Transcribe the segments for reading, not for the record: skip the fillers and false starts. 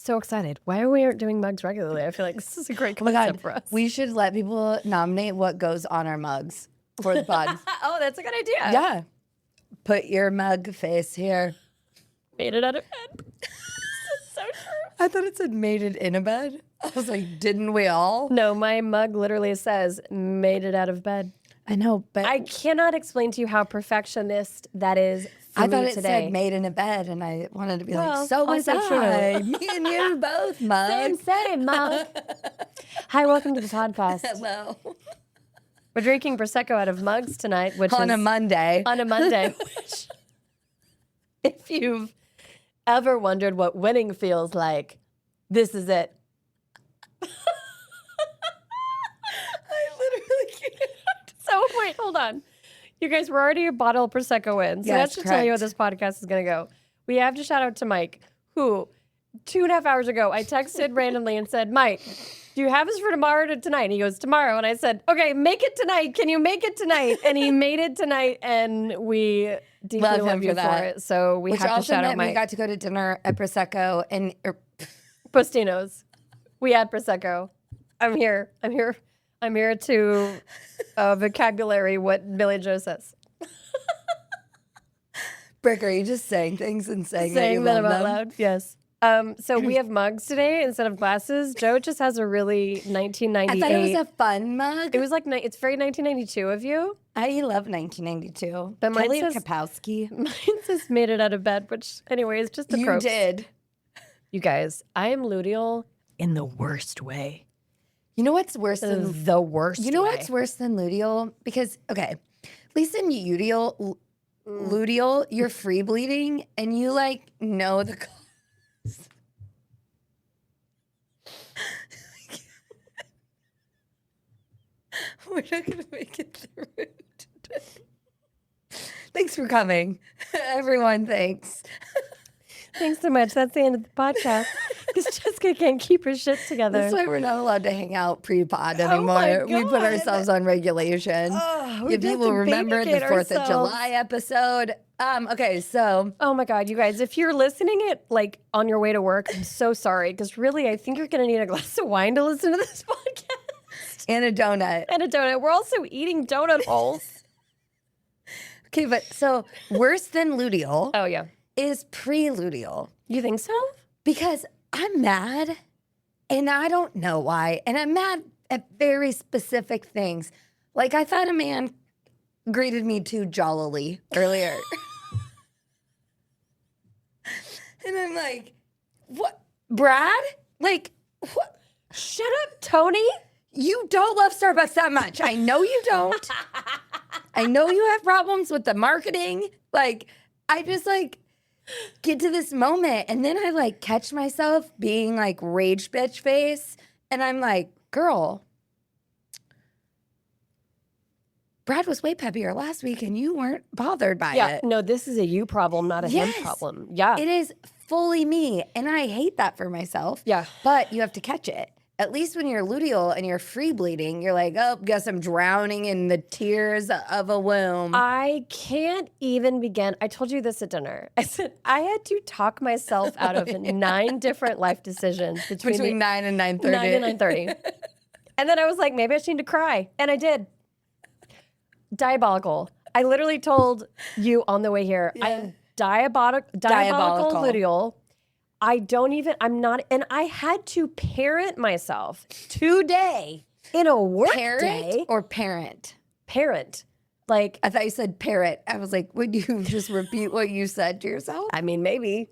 so excited. Why are we doing mugs regularly? I feel like this is a great concept for us. We should let people nominate what goes on our mugs for the pod. Oh, that's a good idea. Yeah. Put your mug face here. Made it out of bed. This is so true. I thought it said made it in a bed. I was like, didn't we all? No, my mug literally says made it out of bed. I know, but I cannot explain to you how perfectionist that is for I me thought it today. said made in a bed, and I wanted to be Well, like, so was also I. true. Me and you both, mug. Same, mug. Hi, welcome to the podcast. Hello. We're drinking Prosecco out of mugs tonight, which On is a Monday. on a Monday. Which, if you've ever wondered what winning feels like, this is it. I literally can't. So wait, hold on. You guys, we're already a bottle of Prosecco in. So Yes, that should tell you how correct. this podcast is going to go. We have to shout out to Mike, who 2.5 hours ago, I texted randomly and said, Mike, do you have us for tomorrow or tonight? And he goes, tomorrow. And I said, okay, make it tonight. Can you make it tonight? And he made it tonight, and we deeply Love him love for you that. for it. So we Which have to also shout out meant we Mike. got to go to dinner at Prosecco and Postino's. We had Prosecco. I'm here to vocabulary what Billy Joe says. Brick, are you just saying things and saying that you love out them? loud. Yes. So we have mugs today instead of glasses. Joe just has a really 1998. I thought it was a fun mug. It was like it's very 1992 of you. I love 1992. But mine Kelly says- Kapowski. Mine just made it out of bed, which anyway is just a You croak. did. You guys, I am luteal in the worst way. You know what's worse than The worst. You know way. what's worse than luteal? Because, okay, at least in luteal, you're free bleeding and you like know the cause. We're not going to make it through today. Thanks for coming. Everyone, thanks. Thanks so much. That's the end of the podcast because Jessica can't keep her shit together. That's why we're not allowed to hang out pre-pod Oh my anymore. We put God. ourselves on regulation. we If have people to remember the vindicate 4th of ourselves. July episode. Okay, so Oh my God, you guys, if you're listening it like on your way to work, I'm so sorry because really I think you're going to need a glass of wine to listen to this podcast and a donut. and a donut. We're also eating donut holes. Okay, but so worse than luteal Oh yeah. is pre-luteal You think so? because I'm mad and I don't know why. And I'm mad at very specific things. Like I thought a man greeted me too jollily earlier. And I'm like, what? Brad? Like, what? Shut up, Tony. You don't love Starbucks that much. I know you don't. I know you have problems with the marketing. Like, I just like get to this moment and then I like catch myself being like rage bitch face. And I'm like, girl, Brad was way peppier last week and you weren't bothered by Yeah, it. no, this is a you problem, not a him Yes. problem. Yeah. It is fully me. And I hate that for myself. Yeah. But you have to catch it. At least when you're luteal and you're free bleeding, you're like, oh, guess I'm drowning in the tears of a womb. I can't even begin. I told you this at dinner. I said I had to talk myself out of 9 different life decisions Between 9 and 9:30. 9 and 9:30. And then I was like, maybe I just need to cry. And I did. Diabolical. I literally told you on the way here, I am diabolical luteal. I'm not, and I had to parent myself today in a work Parrot day. or parent? Parent. Like, I thought you said parrot. I was like, would you just repeat what you said to yourself? I mean, maybe.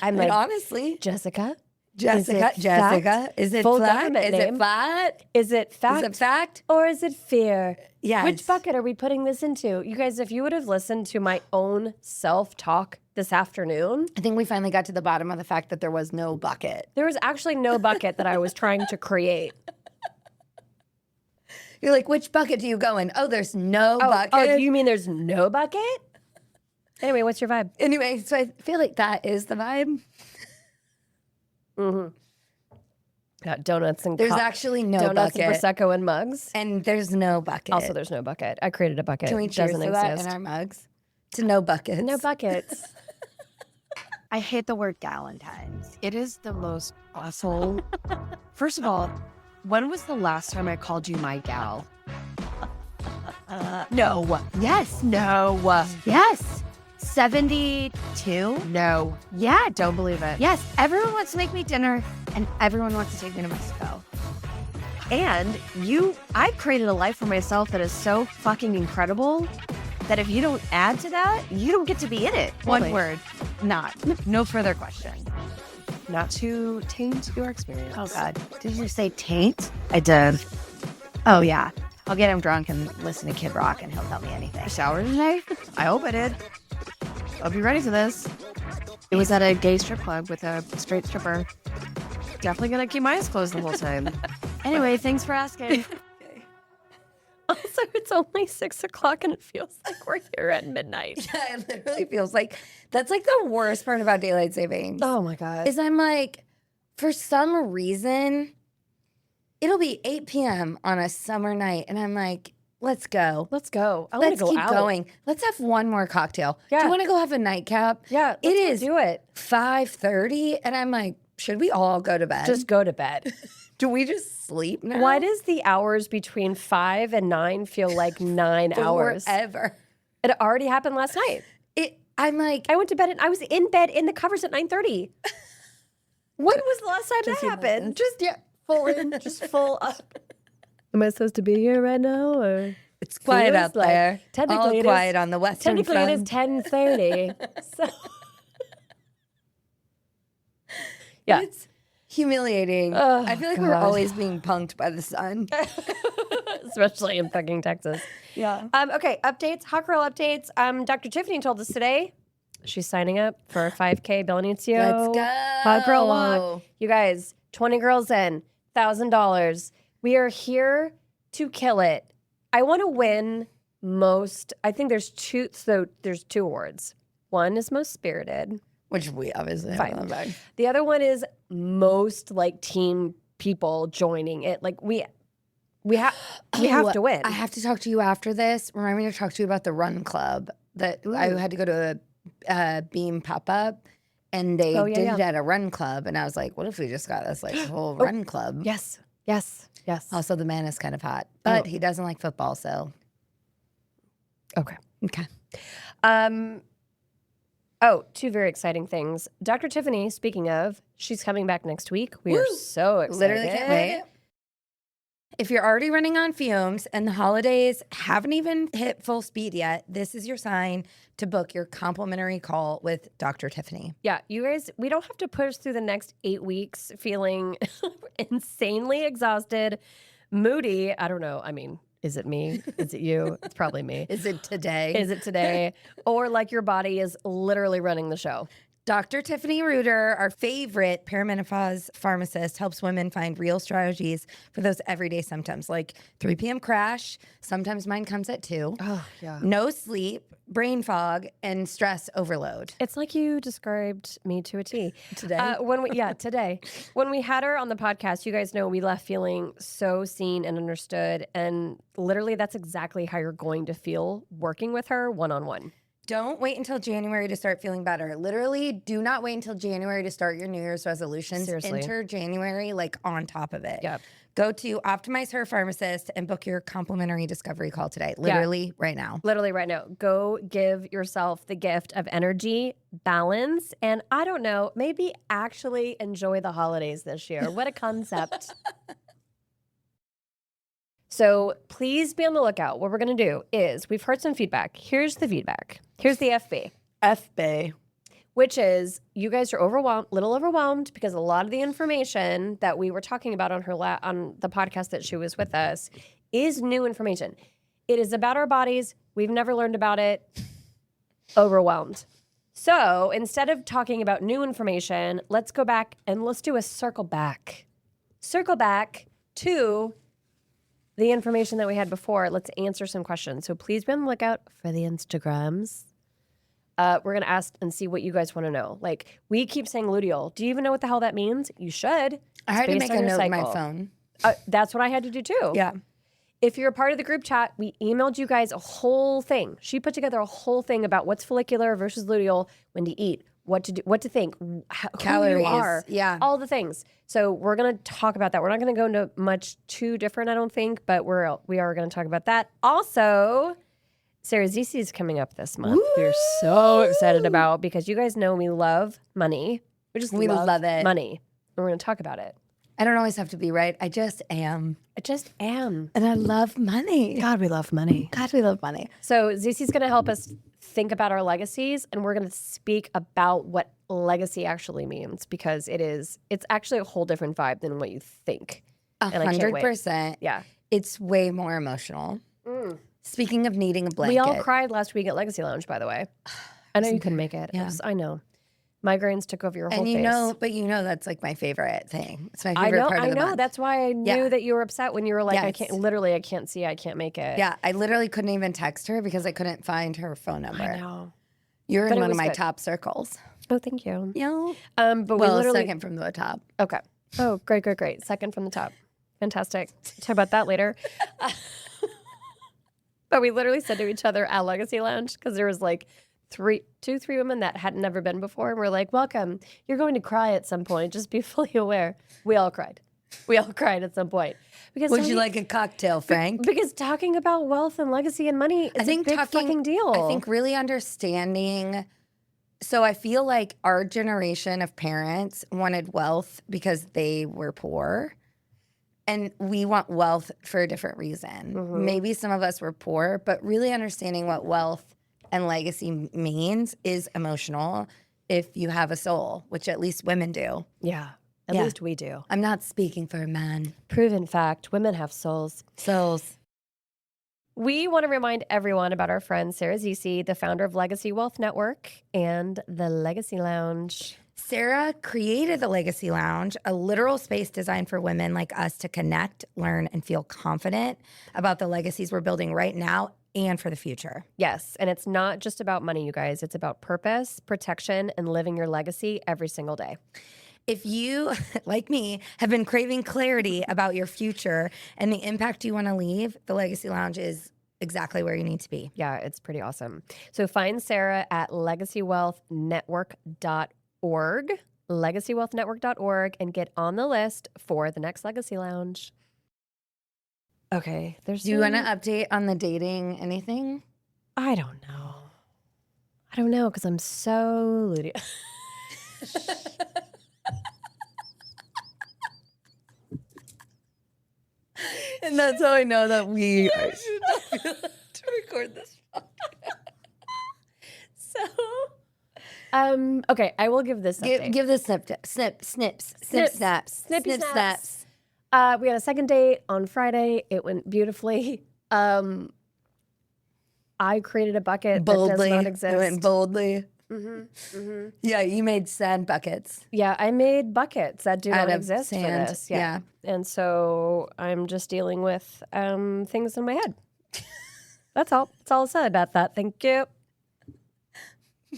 I'm And like, honestly, Jessica, Jessica, is it Full flat? government Is name. it flat? is it fact Is it fact? or is it fear? Yes. Which bucket are we putting this into? You guys, if you would have listened to my own self-talk this afternoon, I think we finally got to the bottom of the fact that there was no bucket. there was actually no bucket that I was trying to create. You're like, which bucket do you go in? Oh, there's no bucket. Oh, you mean there's no bucket? Anyway, what's your vibe? Anyway, so I feel like that is the vibe. Got donuts and There's actually no donuts bucket. and Prosecco and mugs. And there's no bucket. Also, there's no bucket. I created a bucket. Can we It cheers doesn't to that exist. in our mugs? To no buckets. No buckets. I hate the word Galentine's. It is the most awful. First of all, when was the last time I called you my gal? No. Yes. No. Yes. 72? No. Yeah, don't believe it. Yes, everyone wants to make me dinner and everyone wants to take me to Mexico. And I've created a life for myself that is so fucking incredible that if you don't add to that, you don't get to be in it. One word. Not. No further question. Not to taint your experience. Oh, God. Did you say taint? I did. Oh, yeah. I'll get him drunk and listen to Kid Rock and he'll tell me anything. Shower today? I hope I did. I'll be ready for this. It was at a gay strip club with a straight stripper. Definitely gonna keep my eyes closed the whole time. Anyway, thanks for asking. Also, it's only 6 o'clock and it feels like we're here at midnight. Yeah, it literally feels like that's like the worst part about daylight savings. Oh my God. Is I'm like, for some reason, it'll be 8 p.m. on a summer night, and I'm like, let's go. Let's go. I want Let's to go keep out. going. Let's have one more cocktail. Yeah. Do you want to go have a nightcap? Yeah, It let's go is do it. 5:30, and I'm like, should we all go to bed? Just go to bed. do we just sleep now? Why does the hours between 5 and 9 feel like 9 hours? Forever. It already happened last night. I'm like, I went to bed and I was in bed in the covers at 9:30. When was the last time that happened? Just full in, just full up. Am I supposed to be here right now, or it's quiet feels out like- there. technically all it is- quiet on the western technically front. it is 10:30. So yeah, It's humiliating. Oh, I feel like we're God. always being punked by the sun. especially in fucking Texas. Yeah. Okay, updates, hot girl updates. Dr. Tiffany told us today she's signing up for a 5K Bellinicio. Let's go. Hot girl walk. You guys, 20 girls in, $1,000. We are here to kill it. I want to win most. I think there's two. So there's 2 awards. One is most spirited. Which we obviously have on the back. The other one is most like team people joining it. Like we have to win. I have to talk to you after this. Remind me to talk to you about the run club that I had to go to a Beam pop-up, and they did it at a run club, and I was like, what if we just got this like whole run club? Yes. Also, the man is kind of hot, but he doesn't like football, so. Okay. Okay. 2 very exciting things. Dr. Tiffany, speaking of, she's coming back next week. We are so excited. Literally can't wait. If you're already running on fumes and the holidays haven't even hit full speed yet, this is your sign to book your complimentary call with Dr. Tiffany. Yeah, you guys, we don't have to push through the next 8 weeks feeling insanely exhausted, moody. I don't know. I mean, is it me? Is it you? It's probably me. Is it today? Is it today? Or like your body is literally running the show. Dr. Tiffany Reuter, our favorite perimenopause pharmacist, helps women find real strategies for those everyday symptoms like 3 p.m. crash. Sometimes mine comes at 2. Oh, yeah. No sleep, brain fog, and stress overload. It's like you described me to a T. Today? Today. When we had her on the podcast, you guys know we left feeling so seen and understood. And literally, that's exactly how you're going to feel working with her one-on-one. Don't wait until January to start feeling better. Literally, do not wait until January to start your New Year's resolutions. Seriously. Enter January like on top of it. Yep. Go to Optimize Her Pharmacist and book your complimentary discovery call today. Literally right now. Literally right now. Go give yourself the gift of energy, balance, and I don't know, maybe actually enjoy the holidays this year. What a concept. So please be on the lookout. What we're going to do is we've heard some feedback. Here's the feedback. Here's the FB. FB. Which is you guys are little overwhelmed because a lot of the information that we were talking about on on the podcast that she was with us is new information. It is about our bodies. We've never learned about it. Overwhelmed. So instead of talking about new information, let's go back and let's do a circle back. Circle back to the information that we had before. Let's answer some questions. So please be on the lookout for the Instagrams. We're going to ask and see what you guys want to know. Like, we keep saying luteal. Do you even know what the hell that means? You should. I had to It's make based a on your note in my cycle. phone. That's what I had to do too. Yeah. If you're a part of the group chat, we emailed you guys a whole thing. She put together a whole thing about what's follicular versus luteal, when to eat, what to do, what to think, who Calories, you are, yeah. all the things. So we're going to talk about that. We're not going to go into much too different, I don't think, but we are going to talk about that. Also, Sarah Zisi is coming up this month. We're so excited about, because you guys know we love money. We love it. money. And we're going to talk about it. I don't always have to be right. I just am. I just am. And I love money. God, we love money. God, we love money. So Zisi's going to help us think about our legacies, and we're going to speak about what legacy actually means, because it's actually a whole different vibe than what you think. And I can't wait. 100%. Yeah. It's way more emotional. Speaking of needing a blanket. We all cried last week at Legacy Lounge, by the way. I know you couldn't make it. Yeah. I know. Migraines took over your whole And face. that's like my favorite thing. It's my favorite part of the month. That's why I knew that you were upset when you were like, Yes. I can't make it. Yeah, I literally couldn't even text her because I couldn't find her phone number. I know. You're But in it one of was my good. top circles. Oh, thank you. Yeah. But Well, we literally second from the top. Okay. Oh, great. Second from the top. Fantastic. Talk about that later. But we literally said to each other at Legacy Lounge, because there was like three women that hadn't never been before, and we're like, welcome. You're going to cry at some point. Just be fully aware. We all cried. At some point. Because Would you like a cocktail, Frank? Because talking about wealth and legacy and money is a big fucking deal. I think really understanding. So I feel like our generation of parents wanted wealth because they were poor. And we want wealth for a different reason. Maybe some of us were poor, but really understanding what wealth and legacy means is emotional if you have a soul, which at least women do. Yeah. At least we do. I'm not speaking for men. Proven fact, women have souls. Souls. We want to remind everyone about our friend Sarah Zisi, the founder of Legacy Wealth Network and the Legacy Lounge. Sarah created the Legacy Lounge, a literal space designed for women like us to connect, learn, and feel confident about the legacies we're building right now and for the future. Yes, and it's not just about money, you guys. It's about purpose, protection, and living your legacy every single day. If you, like me, have been craving clarity about your future and the impact you want to leave, the Legacy Lounge is exactly where you need to be. Yeah, it's pretty awesome. So find Sarah at legacywealthnetwork.org, and get on the list for the next Legacy Lounge. Okay, Do you want to update on the dating anything? I don't know, because I'm so Lydia. And that's how I know that we should not be allowed to record this. So, okay, I will give this update. Give the snips. We had a second date on Friday. It went beautifully. I created a bucket Boldly. that does not exist. I went boldly. Mm-hmm. Yeah, you made sand buckets. Yeah, I made buckets that do Out not of exist sand. for this. Yeah. And so I'm just dealing with things in my head. That's all. That's all I said about that. Thank you.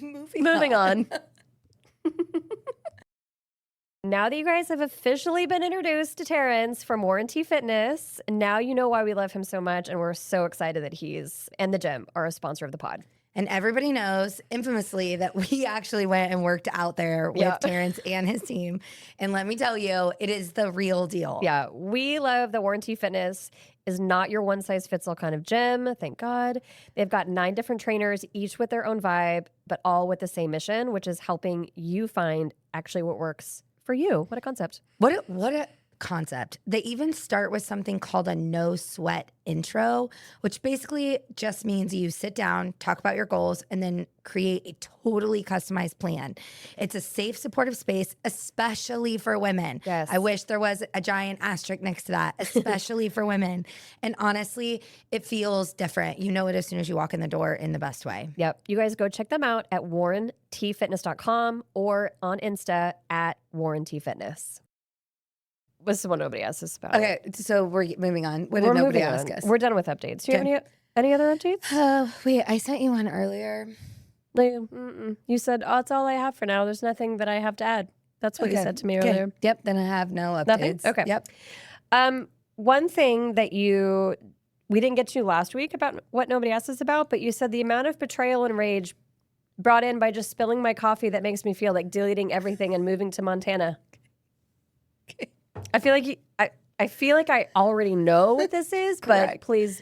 Moving on. Now that you guys have officially been introduced to Terrence from Warranty Fitness, now you know why we love him so much, and we're so excited that he's and the gym are a sponsor of the pod. And everybody knows, infamously, that we actually went and worked out there with Terrence and his team. And let me tell you, it is the real deal. Yeah, we love that Warranty Fitness is not your one-size-fits-all kind of gym, thank God. They've got 9 different trainers, each with their own vibe, but all with the same mission, which is helping you find actually what works for you. What a concept. What a concept. They even start with something called a no sweat intro, which basically just means you sit down, talk about your goals, and then create a totally customized plan. It's a safe, supportive space, especially for women. Yes. I wish there was a giant asterisk next to that, especially for women. And honestly, it feels different. You know it as soon as you walk in the door in the best way. Yep. You guys go check them out at warrantfitness.com or on Insta at warrantyfitness. This is what nobody asks us about. Okay, so we're moving on. What We're did nobody moving ask on. us? We're done with updates. Do you have any other updates? Oh, wait, I sent you one earlier. You said, oh, that's all I have for now. There's nothing that I have to add. That's what you said to me earlier. Yep, then I have no updates. Nothing? Okay. Yep. One thing that we didn't get to last week about what nobody asked us about, but you said the amount of betrayal and rage brought in by just spilling my coffee that makes me feel like deleting everything and moving to Montana. I feel like I feel like I already know what this is, but Correct. please.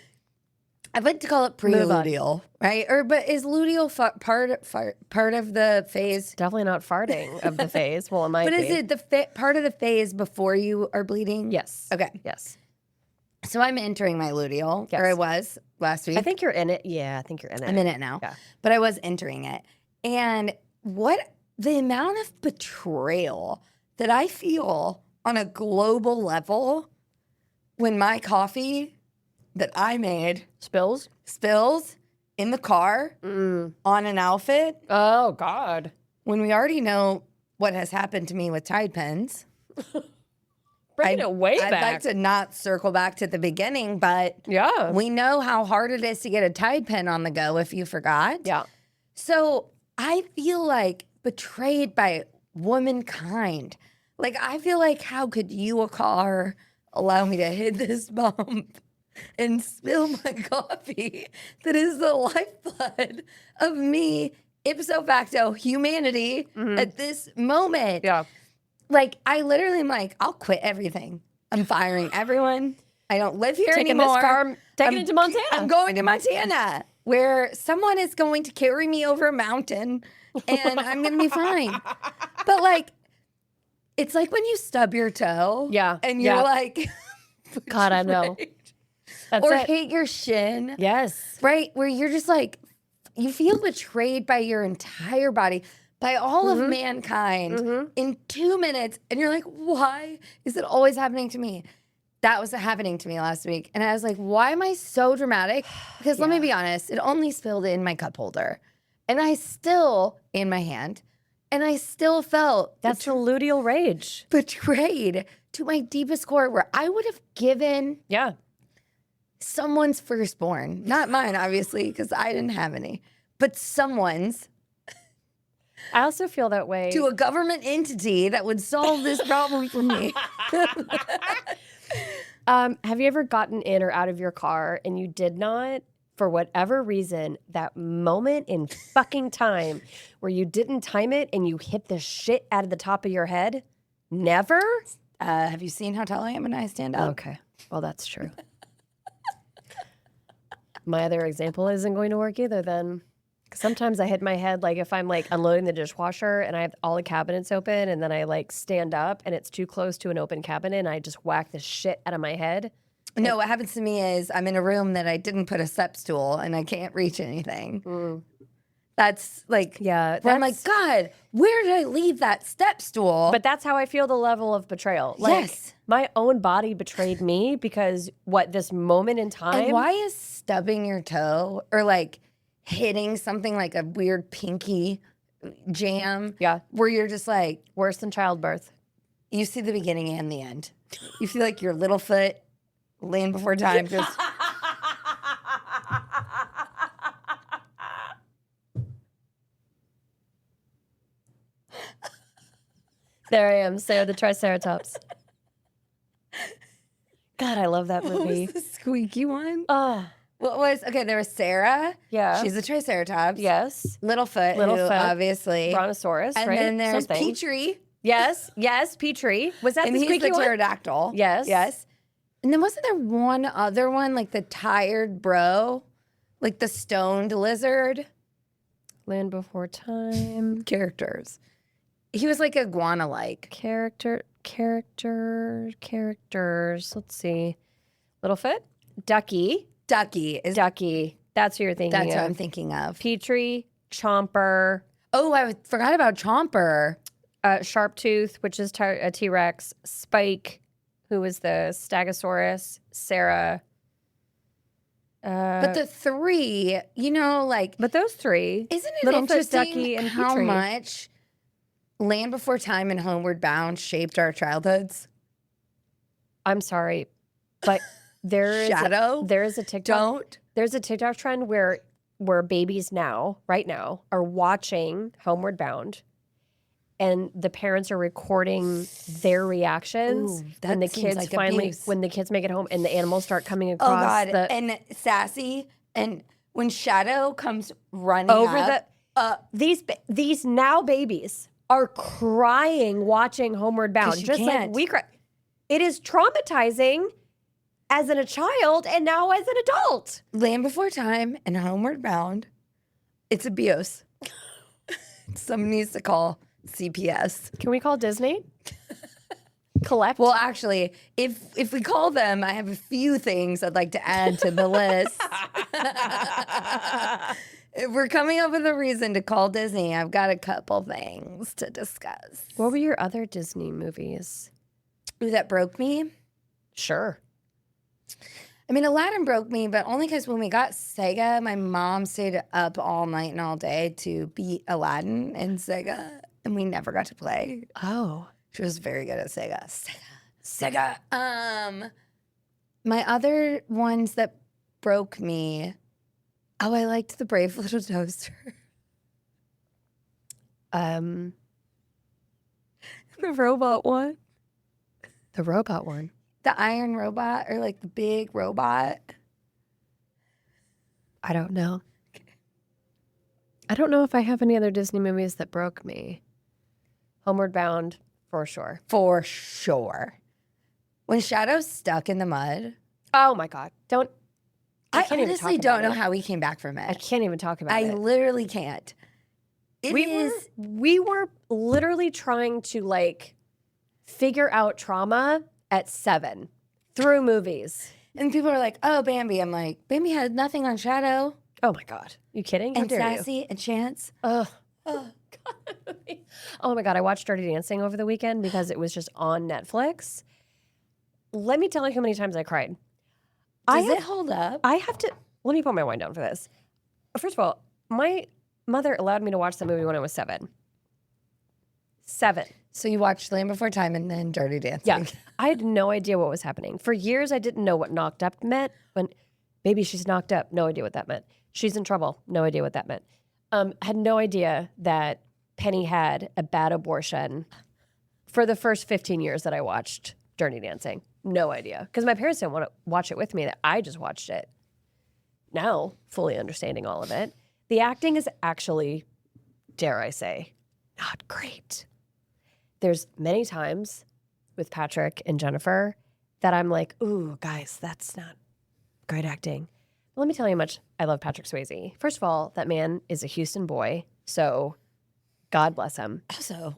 I'd like to call it pre-luteal, right? But is luteal part of the phase? Definitely not farting of the phase. Well, it might But be. is it the part of the phase before you are bleeding? Yes. Okay. Yes. So I'm entering my luteal, Yes. or I was last week. I think you're in it. Yeah, I think you're in it. I'm in it now. Yeah. But I was entering it. And what the amount of betrayal that I feel on a global level when my coffee that I made Spills? spills in the car on an outfit Oh, God. when we already know what has happened to me with Tide Pens. Bring it way I'd back. like to not circle back to the beginning, but Yeah. we know how hard it is to get a Tide Pen on the go if you forgot. Yeah. So I feel like betrayed by womankind. Like, I feel like, how could you, a car, allow me to hit this bump and spill my coffee that is the lifeblood of me, ipso facto, humanity at this moment? Yeah. Like, I literally am like, I'll quit everything. I'm firing everyone. I don't live here Taking anymore. this car, taking it to Montana. I'm going to Montana, where someone is going to carry me over a mountain, and I'm going to be fine. But like, it's like when you stub your toe, Yeah, and you're yeah. like, God, I know. That's or it. hit your shin, Yes. right? Where you're just like, you feel betrayed by your entire body, by all of mankind in 2 minutes, and you're like, why is it always happening to me? That was happening to me last week. And I was like, why am I so dramatic? Because let me be honest, it only spilled in my cup holder. And I still, in my hand, and I still felt That's a luteal rage. betrayed to my deepest core, where I would have given Yeah. someone's firstborn, not mine, obviously, because I didn't have any, but someone's, I also feel that way. to a government entity that would solve this problem for me. Have you ever gotten in or out of your car and you did not, for whatever reason, that moment in fucking time where you didn't time it and you hit the shit out of the top of your head? Never? Have you seen how tall I am when I stand up? Okay. Well, that's true. My other example isn't going to work either then. 'Cause sometimes I hit my head, like if I'm like unloading the dishwasher and I have all the cabinets open and then I like stand up and it's too close to an open cabinet and I just whack the shit out of my head. No, what happens to me is I'm in a room that I didn't put a step stool and I can't reach anything. That's like, Yeah, where I'm like, God, where did I leave that step stool? But that's how I feel the level of betrayal. Like, Yes. my own body betrayed me because this moment in time. and why is stubbing your toe or like hitting something like a weird pinky jam? Yeah. Where you're just like, Worse than childbirth. you see the beginning and the end. You feel like your little foot land before time just There I am, Sarah the Triceratops. God, I love that what movie. was the squeaky one? Oh, What was okay? There was Sarah. yeah. She's a Triceratops. yes. Littlefoot, Littlefoot. obviously. Brontosaurus, And right? then there's Something. Petrie, Yes, yes, Petrie. Was that and the he's squeaky the one? pterodactyl. Yes. yes. And then wasn't there one other one, like the tired bro, like the stoned lizard? Land Before Time. Characters. He was like iguana-like. Characters. Let's see. Littlefoot. Ducky. Ducky is. Ducky. That's who you're thinking That's of. what I'm thinking of. Petrie. Chomper. Oh, I forgot about Chomper. Sharptooth, which is a T-Rex. Spike, who was the Stegosaurus. Sarah. But the three, you know, like, But those three. isn't it Littlefoot, interesting Ducky, and how Petrie. much Land Before Time and Homeward Bound shaped our childhoods? I'm sorry, but there is Shadow? a TikTok. Don't. There's a TikTok trend where babies right now, are watching Homeward Bound, and the parents are recording their reactions Ooh, when that the seems kids like finally abuse. when the kids make it home and the animals start coming Oh across God! the And Sassy, and when Shadow comes running over up, these now babies are crying watching Homeward Bound, 'Cause you just like can't. we cry. It is traumatizing as a child and now as an adult. Land Before Time and Homeward Bound. It's abuse. Someone needs to call CPS. Can we call Disney? Collect. Well, actually, if we call them, I have a few things I'd like to add to the list. If we're coming up with a reason to call Disney, I've got a couple things to discuss. What were your other Disney movies? Ooh, that broke me. Sure. I mean, Aladdin broke me, but only because when we got Sega, my mom stayed up all night and all day to beat Aladdin in Sega, and we never got to play. Oh. She was very good at Sega. Sega. My other ones that broke me. Oh, I liked the Brave Little Toaster. The The robot one. robot one. The iron robot, or like the big robot. I don't know. I don't know if I have any other Disney movies that broke me. Homeward Bound, for sure. For sure. When Shadow's stuck in the mud. Oh my God. I can't even honestly talk don't about know it. how he came back from I it. can't even talk about I it. literally can't. We were literally trying to like figure out trauma at 7 through movies. And people are like, oh, Bambi. I'm like, Bambi had nothing on Shadow. Oh my God. You kidding? How And dare you? Sassy and Chance. Ugh. Oh, God. Oh my God. I watched Dirty Dancing over the weekend because it was just on Netflix. Let me tell you how many times I cried. Does it hold up? I have to, let me put my wine down for this. First of all, my mother allowed me to watch the movie when I was 7. 7. So you watched Land Before Time and then Dirty Dancing. Yeah. I had no idea what was happening. For years, I didn't know what knocked up meant. When, baby, she's knocked up. No idea what that meant. She's in trouble. No idea what that meant. Had no idea that Penny had a bad abortion for the first 15 years that I watched Dirty Dancing. No idea. Because my parents didn't want to watch it with me. That I just watched it. Now, fully understanding all of it. The acting is actually, dare I say, not great. There's many times with Patrick and Jennifer that I'm like, ooh, guys, that's not great acting. But let me tell you how much I love Patrick Swayze. First of all, that man is a Houston boy, so God bless him. Also,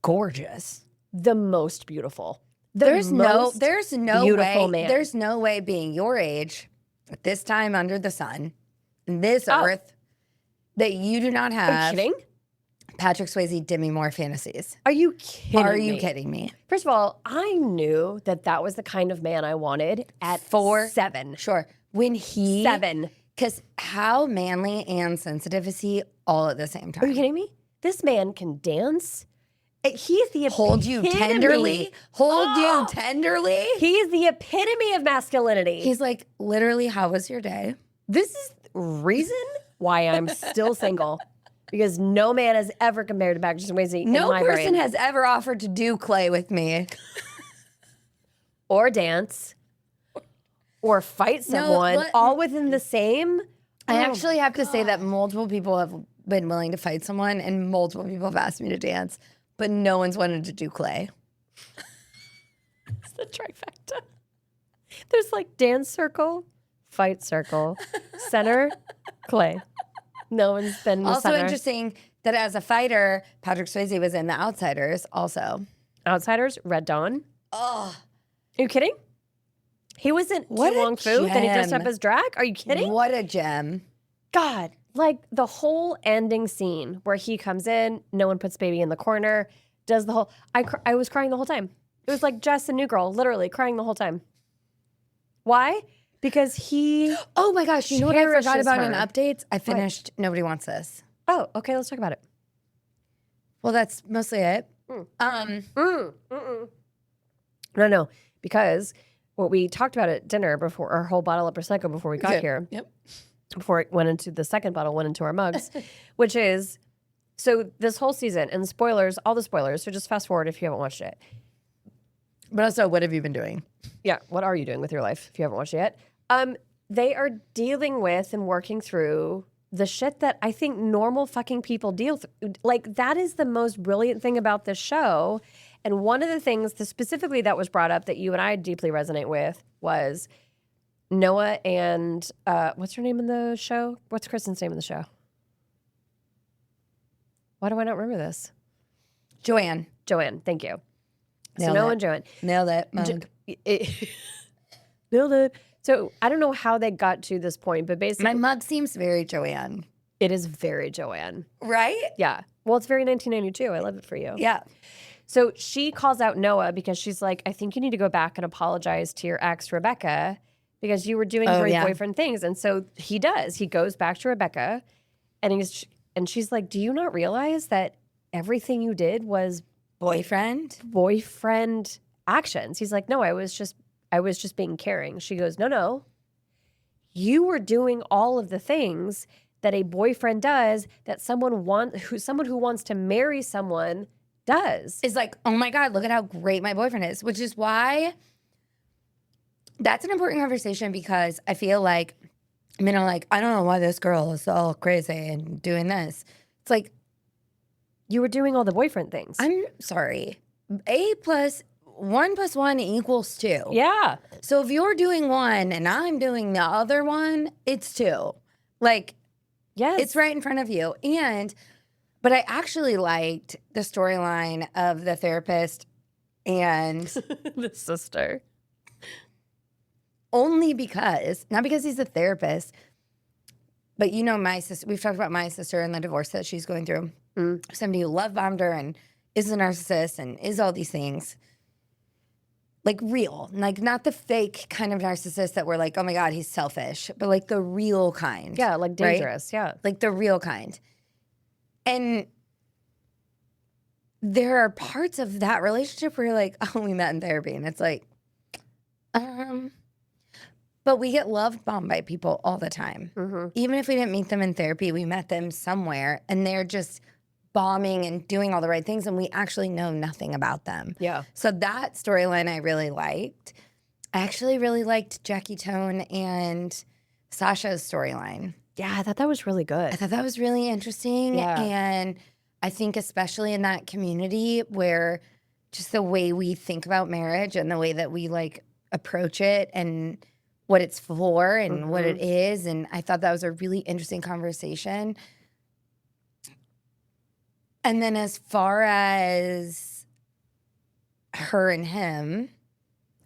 gorgeous. The most beautiful. There's no beautiful way. man. There's no way being your age at this time under the sun, in this earth, that you do not Are you have kidding? Patrick Swayze Demi Moore fantasies. Are you kidding Are you me? kidding me? First of all, I knew that that was the kind of man I wanted at 7. Sure. When he 7. because how manly and sensitive is he all at the same Are you time? kidding me? This man can dance. He's the Hold you epitome- tenderly. Hold you tenderly. He's the epitome of masculinity. He's like, literally, how was your day? This is reason why I'm still single. Because no man has ever compared to Patrick Swayze in No my person brain. has ever offered to do clay with me. Or dance. Or fight someone. let- all within the same. I Oh, actually have to say that multiple people have been willing to fight someone and multiple people have asked me to dance, but no one's wanted to do clay. It's the trifecta. There's like dance circle, fight circle, center, clay. No one's been in the Also center. interesting that as a fighter, Patrick Swayze was in The Outsiders also. Outsiders, Red Dawn. Oh, Are you kidding? He was in What Tu a Wong Fu, then he dressed gem. up as drag. Are you kidding? what a gem. God, like the whole ending scene where he comes in, no one puts baby in the corner, does the whole. I was crying the whole time. It was like Jess and New Girl, literally crying the whole time. Why? Because he. Oh my gosh, you know what I forgot cherishes about in her. updates? I finished Nobody Wants This. Oh, okay. Let's talk about it. Well, that's mostly it. No, because what we talked about at dinner before our whole bottle of Prosecco before we got here. Yep. Before it went into the second bottle, went into our mugs, which is so this whole season and spoilers, all the spoilers. So just fast forward if you haven't watched it. But also, what have you been doing? Yeah, what are you doing with your life if you haven't watched it yet? They are dealing with and working through the shit that I think normal fucking people deal with. Like, that is the most brilliant thing about this show. And one of the things specifically that was brought up that you and I deeply resonate with was Noah and what's her name in the show? What's Kristen's name in the show? Why do I not remember this? Joanne. Joanne, thank you. So Nailed Noah it. and Joanne. Nailed it. Mug. Nailed it. So I don't know how they got to this point, but basically My mug seems very Joanne. it is very Joanne. Right? Yeah. Well, it's very 1992. I love it for you. Yeah. So she calls out Noah because she's like, I think you need to go back and apologize to your ex, Rebecca, because you were doing great boyfriend things. And so he does. He goes back to Rebecca and she's like, do you not realize that everything you did was Boyfriend actions? He's like, no, I was just being caring. She goes, no. You were doing all of the things that a boyfriend does that someone who wants to marry someone does. is like, oh my God, look at how great my boyfriend is, which is why that's an important conversation because I feel like, I mean, I'm like, I don't know why this girl is all crazy and doing this. It's like, You were doing all the boyfriend things. I'm sorry. 1 + 1 = 2. Yeah. So if you're doing one and I'm doing the other one, it's 2. Like, Yes. it's right in front of you. But I actually liked the storyline of the therapist and the sister. only because, not because he's a therapist, but you know my sister, we've talked about my sister and the divorce that she's going through. Somebody who love bombed her and is a narcissist and is all these things. Like real, like not the fake kind of narcissist that we're like, oh my God, he's selfish, but like the real kind. Yeah, like right? dangerous. Yeah. Like the real kind. And there are parts of that relationship where you're like, oh, we met in therapy. And it's like, but we get love bombed by people all the time. Mm-hmm. Even if we didn't meet them in therapy, we met them somewhere and they're just bombing and doing all the right things and we actually know nothing about them. Yeah. So that storyline I really liked. I actually really liked Jackie Tone and Sasha's storyline. Yeah, I thought that was really good. I thought that was really interesting. Yeah. And I think especially in that community where just the way we think about marriage and the way that we like approach it and what it's for and what it is. And I thought that was a really interesting conversation. And then as far as her and him,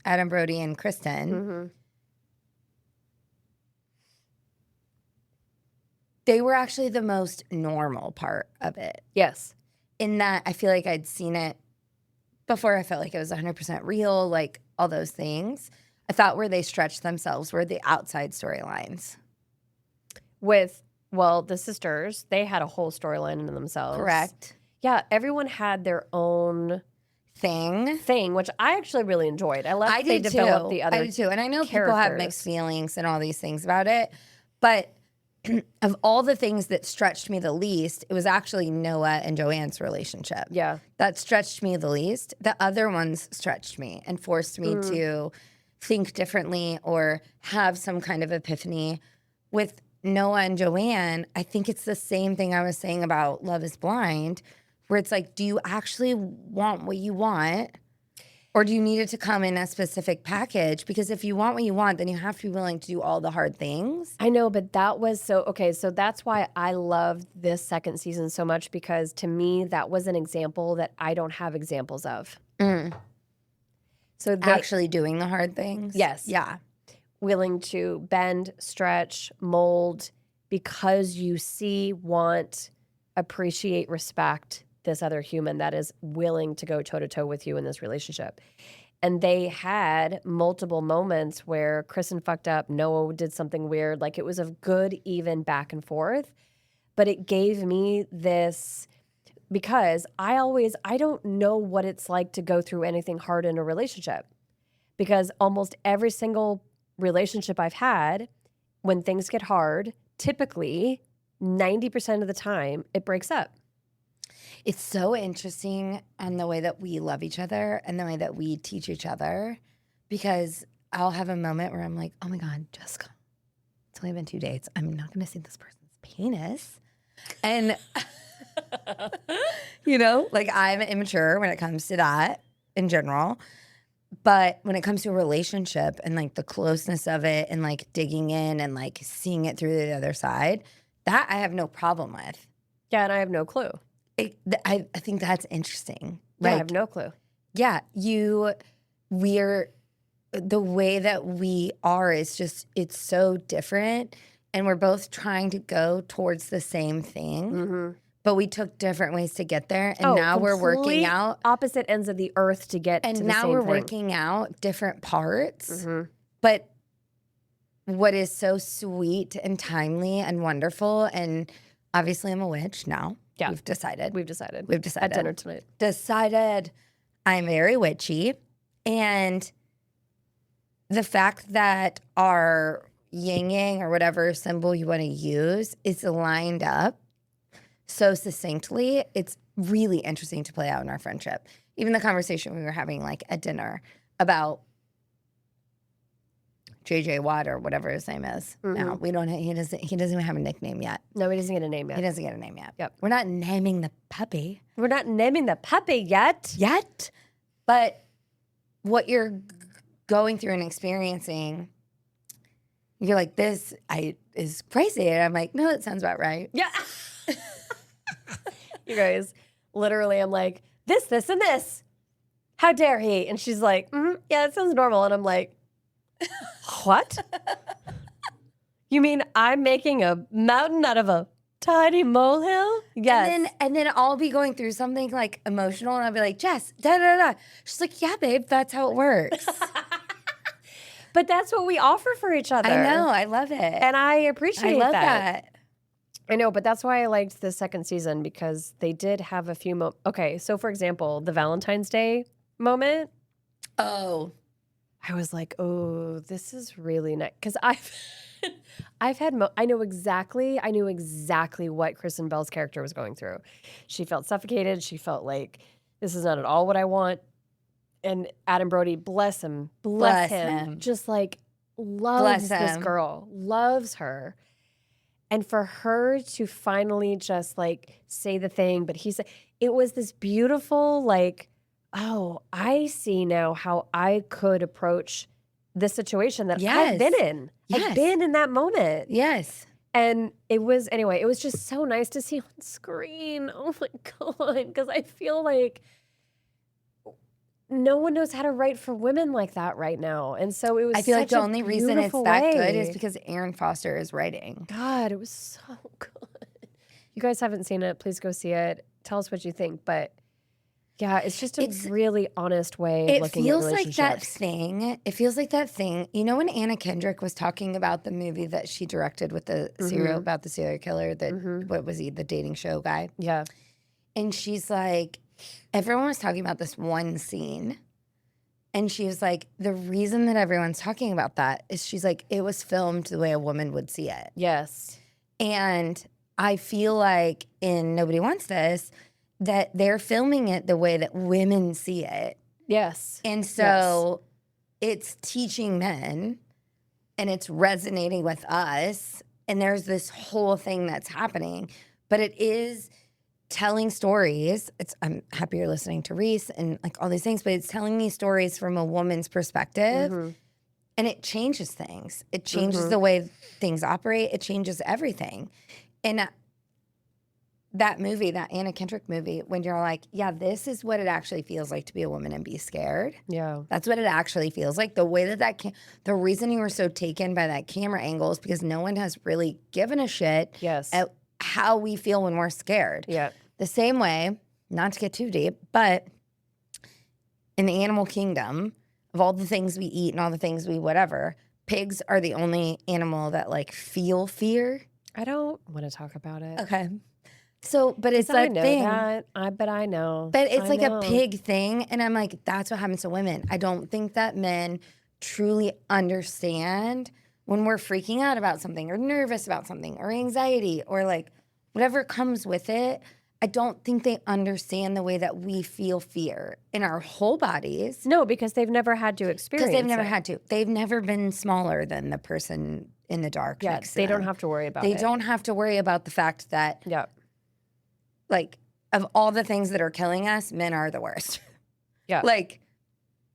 Adam Brody and Kristen, they were actually the most normal part of it. Yes. In that I feel like I'd seen it before. I felt like it was 100% real, like all those things. I thought where they stretched themselves were the outside storylines. Well, the sisters, they had a whole storyline in themselves. Correct. Yeah, everyone had their own thing, which I actually really enjoyed. I loved they developed the other I did too. And I know people have characters. mixed feelings and all these things about it. But of all the things that stretched me the least, it was actually Noah and Joanne's relationship. Yeah. That stretched me the least. The other ones stretched me and forced me to think differently or have some kind of epiphany. With Noah and Joanne, I think it's the same thing I was saying about Love is Blind, where it's like, do you actually want what you want? Or do you need it to come in a specific package? Because if you want what you want, then you have to be willing to do all the hard things. I know, but that was so that's why I loved this second season so much, because to me, that was an example that I don't have examples of. So they Actually doing the hard things? Yes. Yeah. willing to bend, stretch, mold, because you see, want, appreciate, respect this other human that is willing to go toe-to-toe with you in this relationship. And they had multiple moments where Kristen fucked up, Noah did something weird. Like, it was a good, even back and forth. But it gave me this, because I don't know what it's like to go through anything hard in a relationship. Because almost every single relationship I've had, when things get hard, typically 90% of the time, it breaks up. It's so interesting on the way that we love each other and the way that we teach each other, because I'll have a moment where I'm like, oh my God, Jessica, it's only been 2 dates. I'm not going to see this person penis. And, you know, like I'm immature when it comes to that in general. But when it comes to a relationship and like the closeness of it and like digging in and like seeing it through the other side, that I have no problem with. Yeah, and I have no clue. I think that's interesting. Yeah, I Like, have no clue. yeah, we're the way that we are is just, it's so different. And we're both trying to go towards the same thing, but we took different ways to get there. And now we're working complete out. opposite ends of the earth to get to the And same now we're thing. working out different parts. But what is so sweet and timely and wonderful, and obviously I'm a witch now. Yeah. We've decided. We've decided. We've decided. At dinner tonight. Decided I'm very witchy. And the fact that our yin-yang or whatever symbol you want to use is lined up so succinctly, it's really interesting to play out in our friendship. Even the conversation we were having like at dinner about JJ Watt or whatever his name is. Now we don't. He doesn't even have a nickname yet. No, he doesn't get a name yet. He doesn't get a name yet. Yep. We're not naming the puppy We're not naming the puppy yet. but what you're going through and experiencing, you're like, this is crazy. And I'm like, no, that sounds about right. Yeah. You guys, literally, I'm like, this, and this. How dare he? And she's like, yeah, that sounds normal. And I'm like, what? You mean I'm making a mountain out of a tiny molehill? Yes. And then I'll be going through something like emotional and I'll be like, Jess, da da da. She's like, yeah, babe, that's how it works. But that's what we offer for each other. I know. I love it. And I appreciate I love that. that. I know, but that's why I liked the second season, because they did have a few okay, so for example, the Valentine's Day moment. Oh. I was like, oh, this is really nice. Because I've had, I knew exactly what Kristen Bell's character was going through. She felt suffocated. She felt like, this is not at all what I want. And Adam Brody, bless him, just like loves this girl, loves her. And for her to finally just like say the thing, but he said, it was this beautiful, like, oh, I see now how I could approach this situation that I've been in. I've been in that moment. Yes. And it was just so nice to see on screen. Oh my God. Because I feel like no one knows how to write for women like that right now. And so it was, I feel like the only reason it's that good is way. because Aaron Foster is writing. God, it was so good. You guys haven't seen it, please go see it. Tell us what you think. But yeah, it's just a really honest way of looking at relationships. It feels like that thing. You know when Anna Kendrick was talking about the movie that she directed with the serial about the serial killer, that what was he, the dating show guy? Yeah. And she's like, everyone was talking about this one scene. And she was like, the reason that everyone's talking about that is, she's like, it was filmed the way a woman would see it. Yes. And I feel like in Nobody Wants This, that they're filming it the way that women see it. Yes. And so it's teaching men and it's resonating with us. And there's this whole thing that's happening. But it is telling stories. I'm happy you're listening to Reese and like all these things, but it's telling these stories from a woman's perspective. And it changes things. It changes the way things operate. It changes everything. And that movie, that Anna Kendrick movie, when you're like, yeah, this is what it actually feels like to be a woman and be scared. Yeah. That's what it actually feels like. The way that the reason you were so taken by that camera angle is because no one has really given a shit at how we feel when we're scared. Yeah. The same way, not to get too deep, but in the animal kingdom, of all the things we eat and all the things we whatever, pigs are the only animal that like feel fear. I don't want to talk about it. Okay. So, but it's I that know thing. that. I know. But it's like know. a pig thing. And I'm like, that's what happens to women. I don't think that men truly understand when we're freaking out about something or nervous about something or anxiety or like whatever comes with it. I don't think they understand the way that we feel fear in our whole bodies. No, because they've never had to experience Because they've never it. had to. They've never been smaller than the person in the dark Yeah, next to they them. don't have to worry about They it. don't have to worry about the fact that, Yeah. like, of all the things that are killing us, men are the worst. Yeah. Like,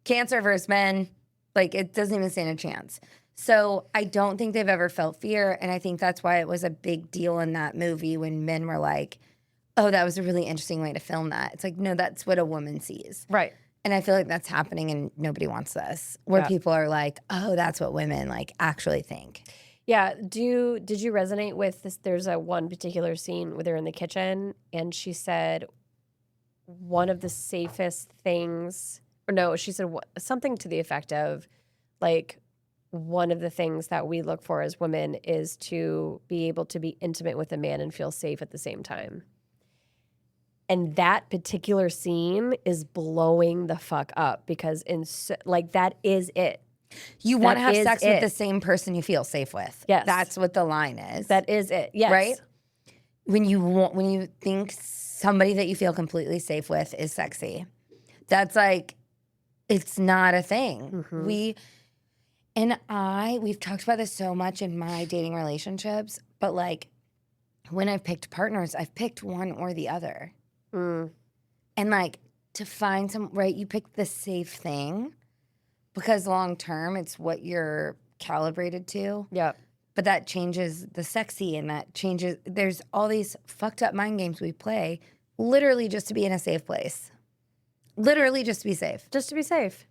cancer versus men, like, it doesn't even stand a chance. So I don't think they've ever felt fear. And I think that's why it was a big deal in that movie when men were like, oh, that was a really interesting way to film that. It's like, no, that's what a woman sees. Right. And I feel like that's happening and nobody wants this, where Yeah. people are like, oh, that's what women like actually think. Yeah. Did you resonate with this? There's a one particular scene where they're in the kitchen and she said one of the safest things, or no, she said something to the effect of like, one of the things that we look for as women is to be able to be intimate with a man and feel safe at the same time. And that particular scene is blowing the fuck up because like that is it. You want to That have is sex with it. the same person you feel safe with. Yes. That's what the line is. That is it. Yes. Right? When you think somebody that you feel completely safe with is sexy, that's like, it's not a thing. Mhm. We've talked about this so much in my dating relationships, but like when I've picked partners, I've picked one or the other. Mm. And like to find you pick the safe thing because long term it's what you're calibrated to. Yeah. But that changes the sexy and that changes, there's all these fucked up mind games we play literally just to be in a safe place. Literally just to be safe. Just to be safe.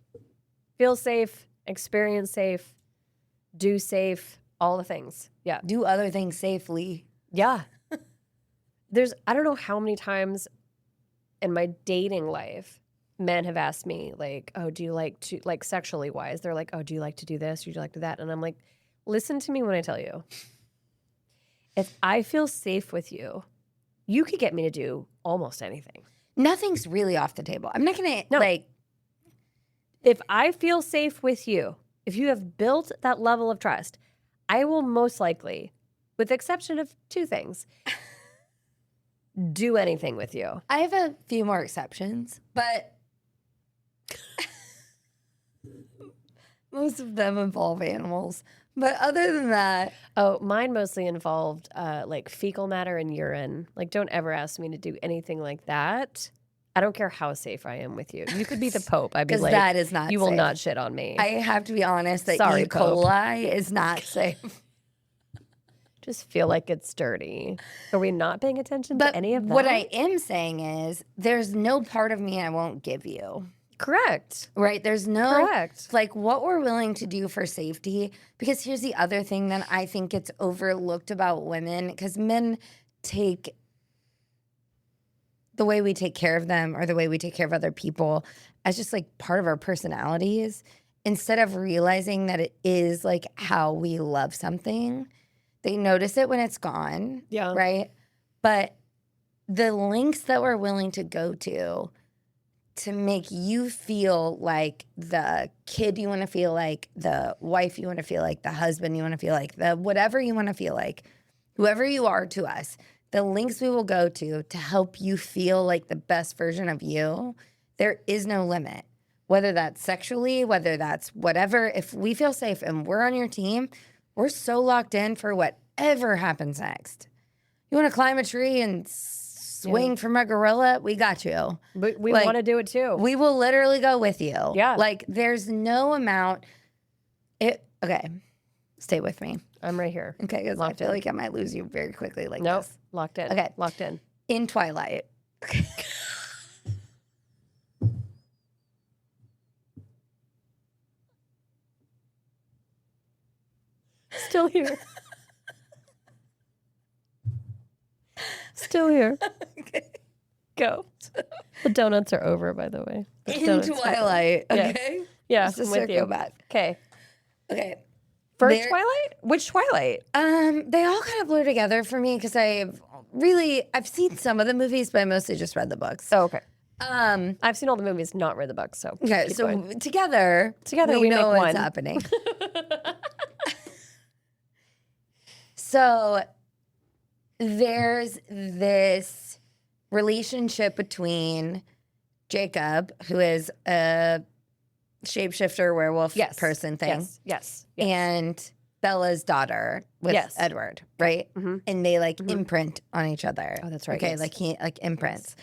Feel safe, experience safe, do safe, all the things. Yeah. Do other things safely. Yeah. I don't know how many times in my dating life, men have asked me, like, oh, do you like to, like, sexually wise, they're like, oh, do you like to do this? Do you like to that? And I'm like, listen to me when I tell you. If I feel safe with you, you could get me to do almost anything. Nothing's really off the table. I'm not going to, No. like, If I feel safe with you, if you have built that level of trust, I will most likely, with the exception of two things, do anything with you. I have a few more exceptions, but most of them involve animals. But other than that, Oh, mine mostly involved like fecal matter and urine. Like, don't ever ask me to do anything like that. I don't care how safe I am with you. You could be the Pope. I'd be because like, that is not you will safe. not shit on me. I have to be honest that Sorry, E. coli is not safe. just feel like it's dirty. Are we not paying attention to But any of that? what I am saying is there's no part of me I won't give you. Correct. Right? There's no Correct. like what we're willing to do for safety. Because here's the other thing that I think gets overlooked about women, because men take the way we take care of them or the way we take care of other people as just like part of our personalities, instead of realizing that it is like how we love something. They notice it when it's gone. Yeah. Right? But the lengths that we're willing to go to make you feel like the kid you want to feel like, the wife you want to feel like, the husband you want to feel like, the whatever you want to feel like, whoever you are to us, the lengths we will go to help you feel like the best version of you, there is no limit. Whether that's sexually, whether that's whatever, if we feel safe and we're on your team, we're so locked in for whatever happens next. You want to climb a tree and swing from a gorilla? We got you. But we Like, want to do it too. We will literally go with you. Yeah. Like there's no amount. Okay. Stay with me. I'm right here. Okay. Because I Locked feel in. like I might lose you very quickly like Nope. this. Locked in. Okay. Locked in. In Twilight. Still here. Still here. Okay. Go. The donuts are over, by the way. The In donuts are over. Twilight. Yeah. Okay. Yeah, Just to I'm with circle you. back. Okay. Okay. First There- Twilight? Which Twilight? They all kind of blur together for me because I've seen some of the movies, but I mostly just read the books. Oh, okay. Um, I've seen all the movies, not read the books, so okay, keep so going. together we know make what's one. happening. So there's this relationship between Jacob, who is a shapeshifter werewolf person thing, Yes. and Bella's daughter with Edward, right? Mm-hmm. And they like imprint on each other. Oh, that's right. Okay, yes. like he like imprints.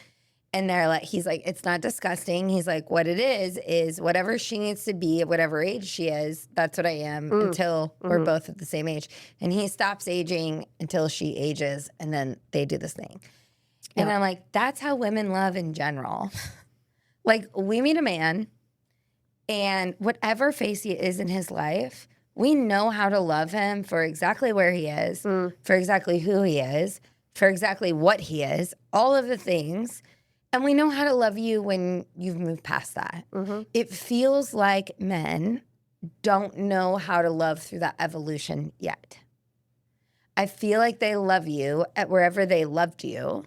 And they're like, he's like, it's not disgusting. He's like, what it is whatever she needs to be at whatever age she is, that's what I am until we're both at the same age. And he stops aging until she ages, and then they do this thing. And I'm like, that's how women love in general. Like, we meet a man, and whatever phase he is in his life, we know how to love him for exactly where he is, for exactly who he is, for exactly what he is, all of the things. And we know how to love you when you've moved past that. It feels like men don't know how to love through that evolution yet. I feel like they love you at wherever they loved you.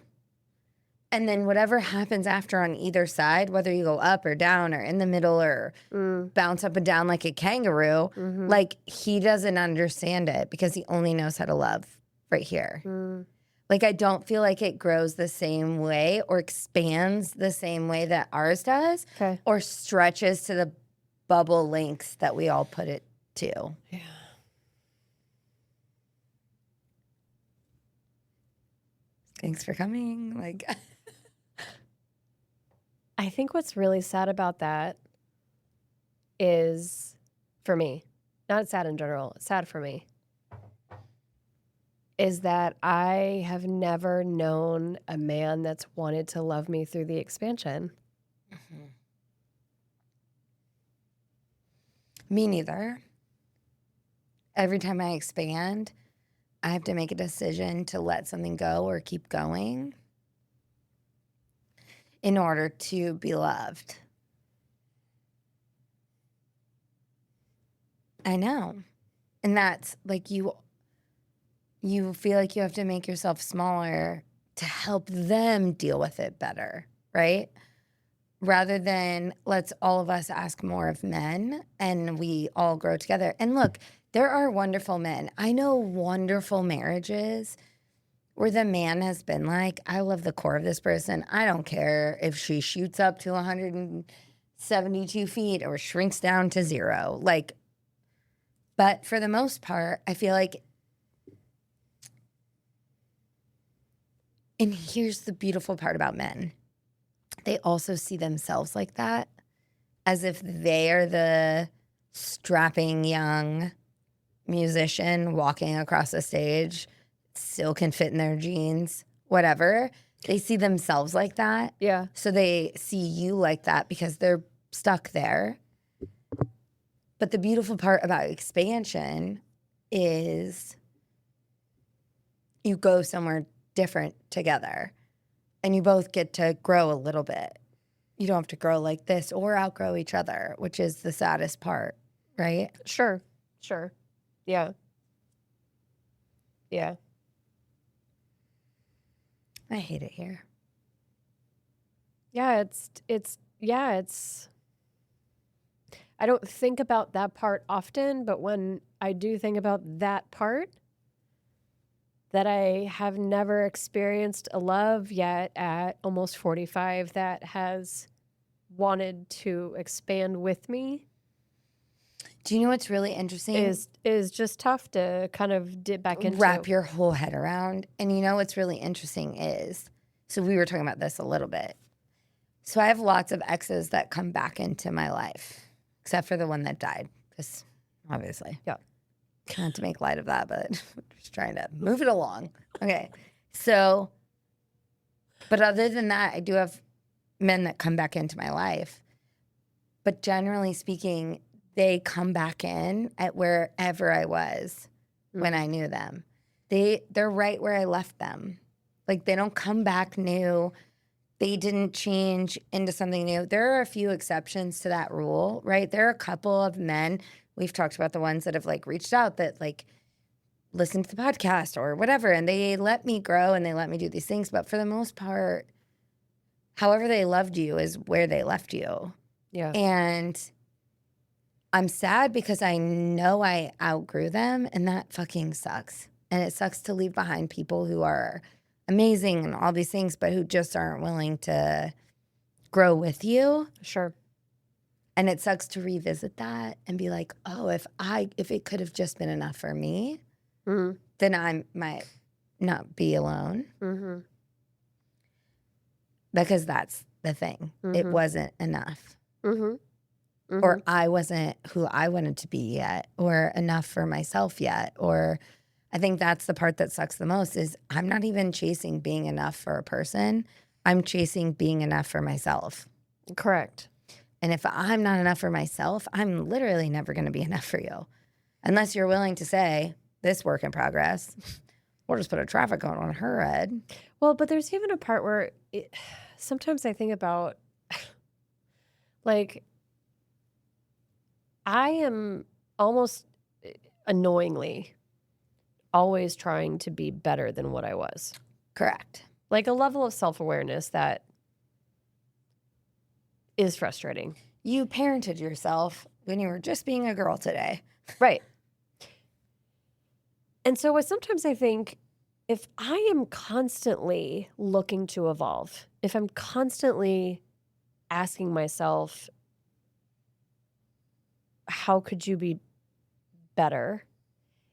And then whatever happens after on either side, whether you go up or down or in the middle or bounce up and down like a kangaroo, like he doesn't understand it because he only knows how to love right here. Like, I don't feel like it grows the same way or expands the same way that ours does or stretches to the bubble lengths that we all put it to. Yeah. Thanks for coming. Like, I think what's really sad about that is, for me, not sad in general, it's sad for me, is that I have never known a man that's wanted to love me through the expansion. Me neither. Every time I expand, I have to make a decision to let something go or keep going in order to be loved. I know. And that's like you feel like you have to make yourself smaller to help them deal with it better, right? Rather than let's all of us ask more of men and we all grow together. And look, there are wonderful men. I know wonderful marriages where the man has been like, I love the core of this person. I don't care if she shoots up to 172 feet or shrinks down to 0. Like, but for the most part, I feel like, and here's the beautiful part about men. They also see themselves like that, as if they are the strapping young musician walking across the stage, still can fit in their jeans, whatever. They see themselves like that. Yeah. So they see you like that because they're stuck there. But the beautiful part about expansion is you go somewhere different together and you both get to grow a little bit. You don't have to grow like this or outgrow each other, which is the saddest part, right? Sure. Yeah. I hate it here. Yeah, it's I don't think about that part often, but when I do think about that part, that I have never experienced a love yet at almost 45 that has wanted to expand with me. Do you know what's really interesting? Is just tough to kind of dip back into. Wrap your whole head around. And you know what's really interesting is, so we were talking about this a little bit. So I have lots of exes that come back into my life, except for the one that died, because obviously. Yeah. Not to make light of that, but just trying to move it along. Okay. So, but other than that, I do have men that come back into my life. But generally speaking, they come back in at wherever I was when I knew them. They're right where I left them. Like, they don't come back new. They didn't change into something new. There are a few exceptions to that rule, right? There are a couple of men, we've talked about the ones that have like reached out that like listened to the podcast or whatever, and they let me grow and they let me do these things. But for the most part, however they loved you is where they left you. Yeah. And I'm sad because I know I outgrew them, and that fucking sucks. And it sucks to leave behind people who are amazing and all these things, but who just aren't willing to grow with you. Sure. And it sucks to revisit that and be like, oh, if it could have just been enough for me, then I might not be alone. Because that's the thing. It wasn't enough. Or I wasn't who I wanted to be yet, or enough for myself yet. Or I think that's the part that sucks the most is I'm not even chasing being enough for a person. I'm chasing being enough for myself. Correct. And if I'm not enough for myself, I'm literally never going to be enough for you. Unless you're willing to say, this work in progress, or just put a traffic cone on her head. Well, but there's even a part where sometimes I think about, like, I am almost annoyingly always trying to be better than what I was. Correct. Like a level of self-awareness that is frustrating. You parented yourself when you were just being a girl today. Right. And so sometimes I think if I am constantly looking to evolve, if I'm constantly asking myself, how could you be better?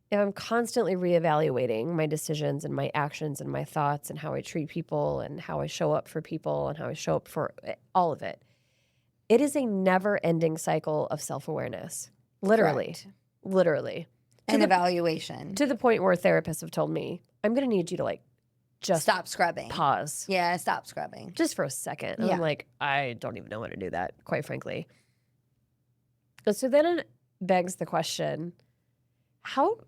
If I'm constantly reevaluating my decisions and my actions and my thoughts and how I treat people and how I show up for people and how I show up for all of it, it is a never-ending cycle of self-awareness. Literally. Correct. Literally. And evaluation. To the point where therapists have told me, I'm going to need you to like just stop scrubbing. Pause. Yeah, stop scrubbing. Just for a second. And I'm like, I don't even know how to do that, quite frankly. So then it begs the question, how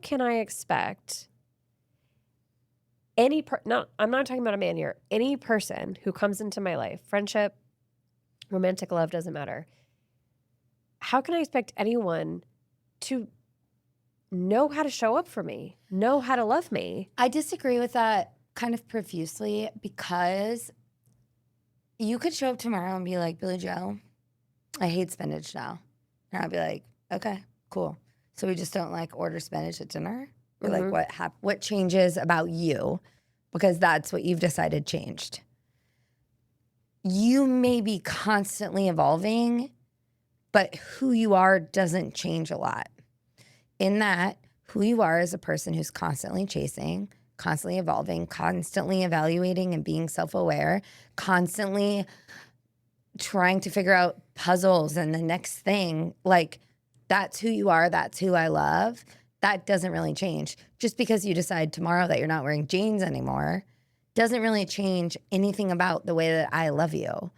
can I expect I'm not talking about a man here, any person who comes into my life, friendship, romantic love, doesn't matter. How can I expect anyone to know how to show up for me, know how to love me? I disagree with that kind of profusely because you could show up tomorrow and be like, Billy Joe, I hate spinach now. And I'll be like, okay, cool. So we just don't like order spinach at dinner? Or like what changes about you? Because that's what you've decided changed. You may be constantly evolving, but who you are doesn't change a lot. In that, who you are is a person who's constantly chasing, constantly evolving, constantly evaluating and being self-aware, constantly trying to figure out puzzles and the next thing. Like, that's who you are. That's who I love. That doesn't really change. Just because you decide tomorrow that you're not wearing jeans anymore doesn't really change anything about the way that I love you.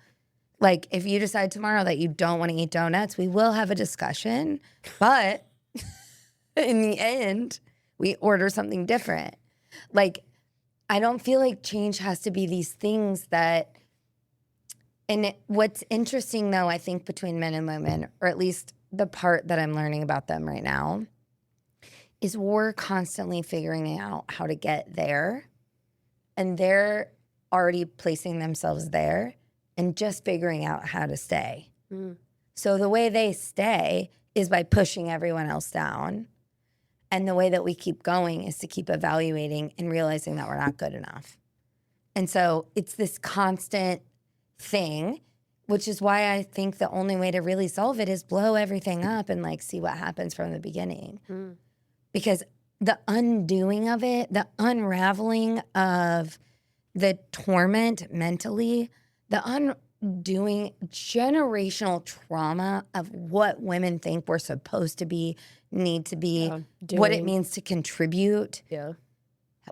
Like, if you decide tomorrow that you don't want to eat donuts, we will have a discussion. But in the end, we order something different. Like, I don't feel like change has to be these things that, and what's interesting though, I think between men and women, or at least the part that I'm learning about them right now, is we're constantly figuring out how to get there. And they're already placing themselves there and just figuring out how to stay. So the way they stay is by pushing everyone else down. And the way that we keep going is to keep evaluating and realizing that we're not good enough. And so it's this constant thing, which is why I think the only way to really solve it is blow everything up and like see what happens from the beginning. Because the undoing of it, the unraveling of the torment mentally, the undoing generational trauma of what women think we're supposed to be, need to be, what it means to contribute,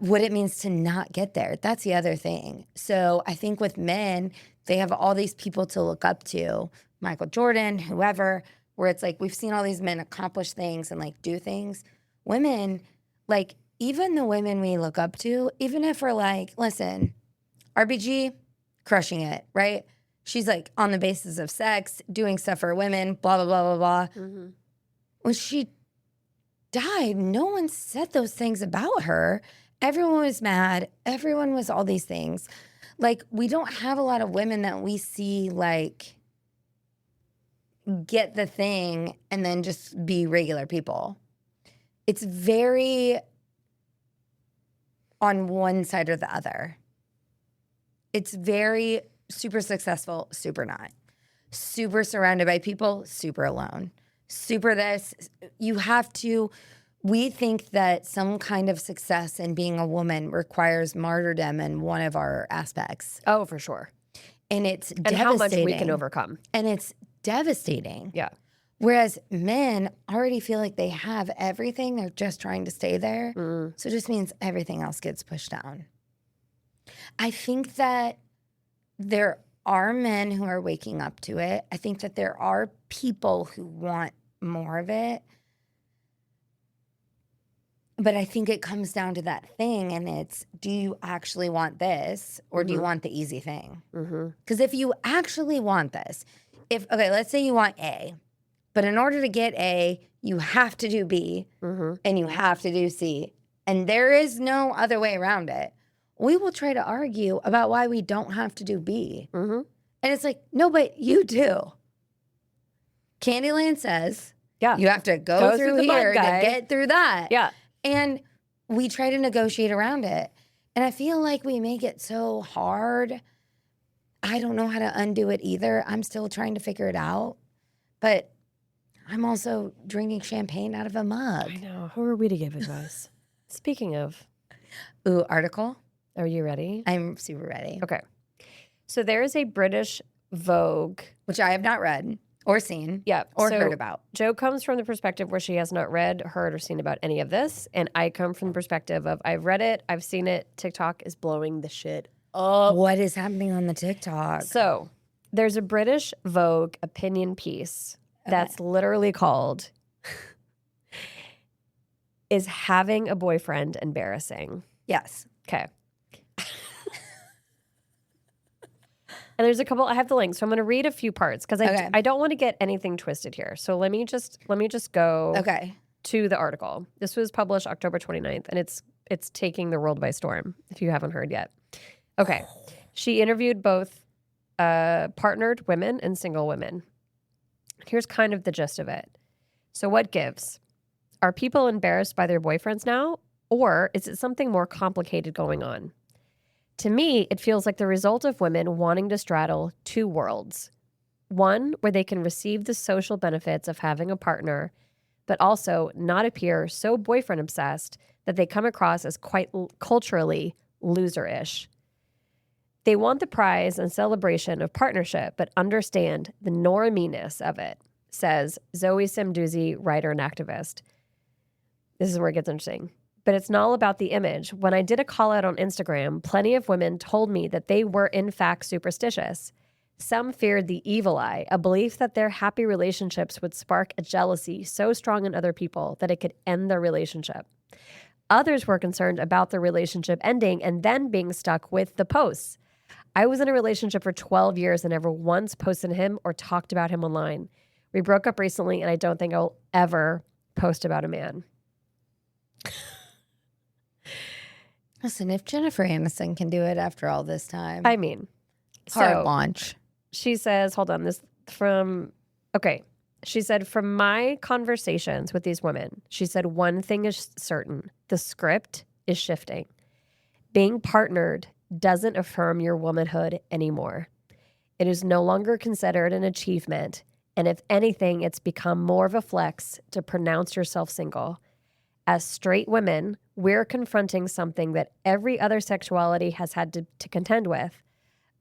what it means to not get there. That's the other thing. So I think with men, they have all these people to look up to, Michael Jordan, whoever, where it's like we've seen all these men accomplish things and like do things. Women, like even the women we look up to, even if we're like, listen, RBG, crushing it, right? She's like on the basis of sex, doing stuff for women, blah, blah, blah, blah, blah. When she died, no one said those things about her. Everyone was mad. Everyone was all these things. Like, we don't have a lot of women that we see like get the thing and then just be regular people. It's very on one side or the other. It's very super successful, super not. Super surrounded by people, super alone. Super this. You have to, we think that some kind of success in being a woman requires martyrdom in one of our aspects. Oh, for sure. And it's And devastating. how much we can overcome. And it's devastating. Yeah. Whereas men already feel like they have everything. They're just trying to stay there. So it just means everything else gets pushed down. I think that there are men who are waking up to it. I think that there are people who want more of it. But I think it comes down to that thing, and it's, do you actually want this, or do you want the easy thing? Because if you actually want this, okay, let's say you want A, but in order to get A, you have to do B, and you have to do C, and there is no other way around it. We will try to argue about why we don't have to do B. And it's like, no, but you do. Candyland says, you have to go through the bug here to guy. get through that. Yeah. And we try to negotiate around it. And I feel like we make it so hard. I don't know how to undo it either. I'm still trying to figure it out. But I'm also drinking champagne out of a mug. I know. Who are we to give advice? Speaking of, Ooh, article? are you ready? I'm super ready. Okay. So there is a British Vogue. Which I have not read or seen or so heard about. Jo comes from the perspective where she has not read, heard, or seen about any of this. And I come from the perspective of I've read it, I've seen it. TikTok is blowing the shit up. What is happening on the TikTok? So there's a British Vogue opinion piece that's literally called Is Having a Boyfriend Embarrassing? Yes. Okay. And there's a couple, I have the link, so I'm going to read a few parts because I don't want to get anything twisted here. So let me just go to the article. This was published October 29th, and it's taking the world by storm, if you haven't heard yet. Okay. She interviewed both partnered women and single women. Here's kind of the gist of it. So what gives? Are people embarrassed by their boyfriends now, or is it something more complicated going on? To me, it feels like the result of women wanting to straddle two worlds. One, where they can receive the social benefits of having a partner, but also not appear so boyfriend obsessed that they come across as quite culturally loser-ish. They want the prize and celebration of partnership, but understand the norminess of it, says Zoe Samdouzi, writer and activist. This is where it gets interesting. But it's not all about the image. When I did a call out on Instagram, plenty of women told me that they were in fact superstitious. Some feared the evil eye, a belief that their happy relationships would spark a jealousy so strong in other people that it could end their relationship. Others were concerned about the relationship ending and then being stuck with the posts. I was in a relationship for 12 years and never once posted him or talked about him online. We broke up recently and I don't think I'll ever post about a man. Listen, if Jennifer Aniston can do it after all this time, I mean, hard launch. She says, hold on, she said, from my conversations with these women, she said, one thing is certain, the script is shifting. Being partnered doesn't affirm your womanhood anymore. It is no longer considered an achievement. And if anything, it's become more of a flex to pronounce yourself single. As straight women, we're confronting something that every other sexuality has had to contend with,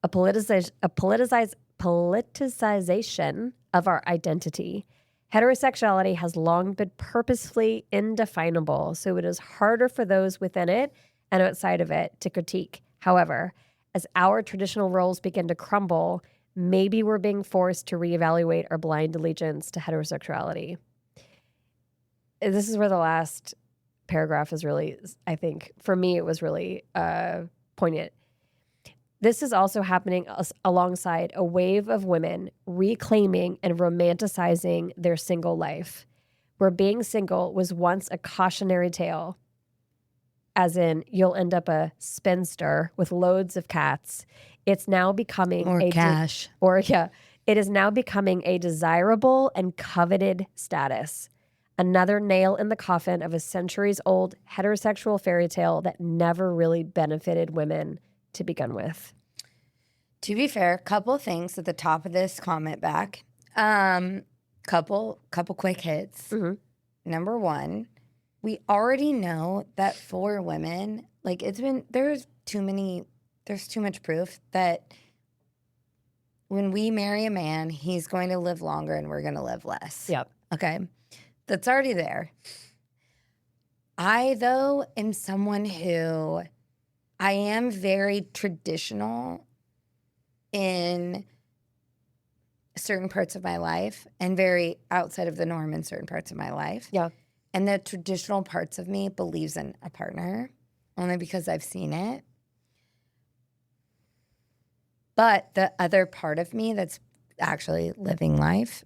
a politicization of our identity. Heterosexuality has long been purposefully indefinable, so it is harder for those within it and outside of it to critique. However, as our traditional roles begin to crumble, maybe we're being forced to reevaluate our blind allegiance to heterosexuality. This is where the last paragraph is really, I think, for me, it was really poignant. This is also happening alongside a wave of women reclaiming and romanticizing their single life, where being single was once a cautionary tale, as in you'll end up a spinster with loads of cats. It's now becoming it is now becoming a desirable and coveted status. Another nail in the coffin of a centuries-old heterosexual fairy tale that never really benefited women to begin with. To be fair, couple things at the top of this comment back. Couple quick hits. Mm-hmm. Number one, we already know that for women, like there's too much proof that when we marry a man, he's going to live longer and we're going to live less. Yep. Okay. That's already there. I, though, am someone who I am very traditional in certain parts of my life and very outside of the norm in certain parts of my life. Yeah. And the traditional parts of me believes in a partner only because I've seen it. But the other part of me that's actually living life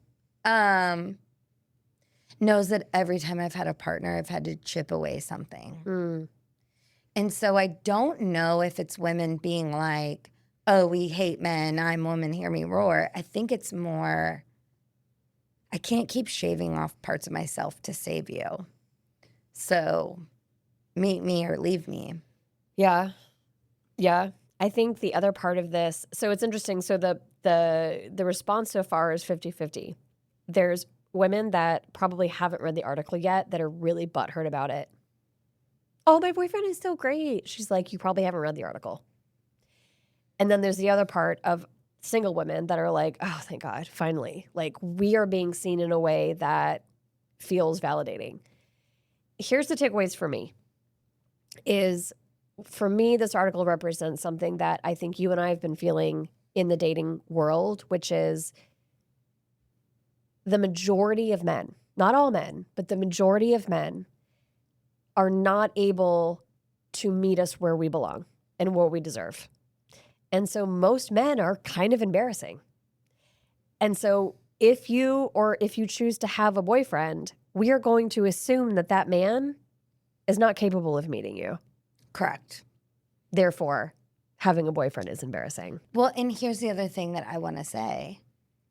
knows that every time I've had a partner, I've had to chip away something. Mm. And so I don't know if it's women being like, oh, we hate men, I'm woman, hear me roar. I think it's more, I can't keep shaving off parts of myself to save you. So meet me or leave me. Yeah. Yeah. I think the other part of this, so it's interesting. So the response so far is 50-50. There's women that probably haven't read the article yet that are really butthurt about it. Oh, my boyfriend is so great. She's like, you probably haven't read the article. And then there's the other part of single women that are like, oh, thank God, finally. Like, we are being seen in a way that feels validating. Here's the takeaways for me is, for me, this article represents something that I think you and I have been feeling in the dating world, which is the majority of men, not all men, but the majority of men are not able to meet us where we belong and what we deserve. And so most men are kind of embarrassing. And so if you choose to have a boyfriend, we are going to assume that that man is not capable of meeting you. Correct. Therefore, having a boyfriend is embarrassing. Well, and here's the other thing that I want to say.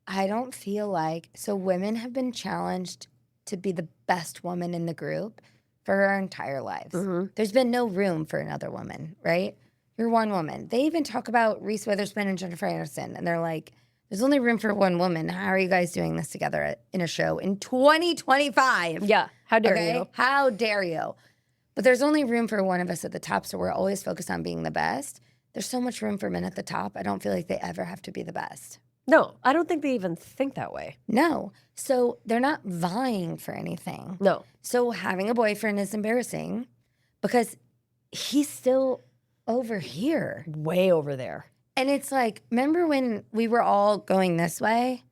I don't feel like, so women have been challenged to be the best woman in the group for our entire lives. Mm-hmm. There's been no room for another woman, right? You're one woman. They even talk about Reese Witherspoon and Jennifer Aniston, and they're like, there's only room for one woman. How are you guys doing this together in a show in 2025? Yeah. How dare you? How dare you? But there's only room for one of us at the top, so we're always focused on being the best. There's so much room for men at the top. I don't feel like they ever have to be the best. No, I don't think they even think that way. No. So they're not vying for anything. No. So having a boyfriend is embarrassing because he's still over here. Way over there. And it's like, remember when we were all going this way?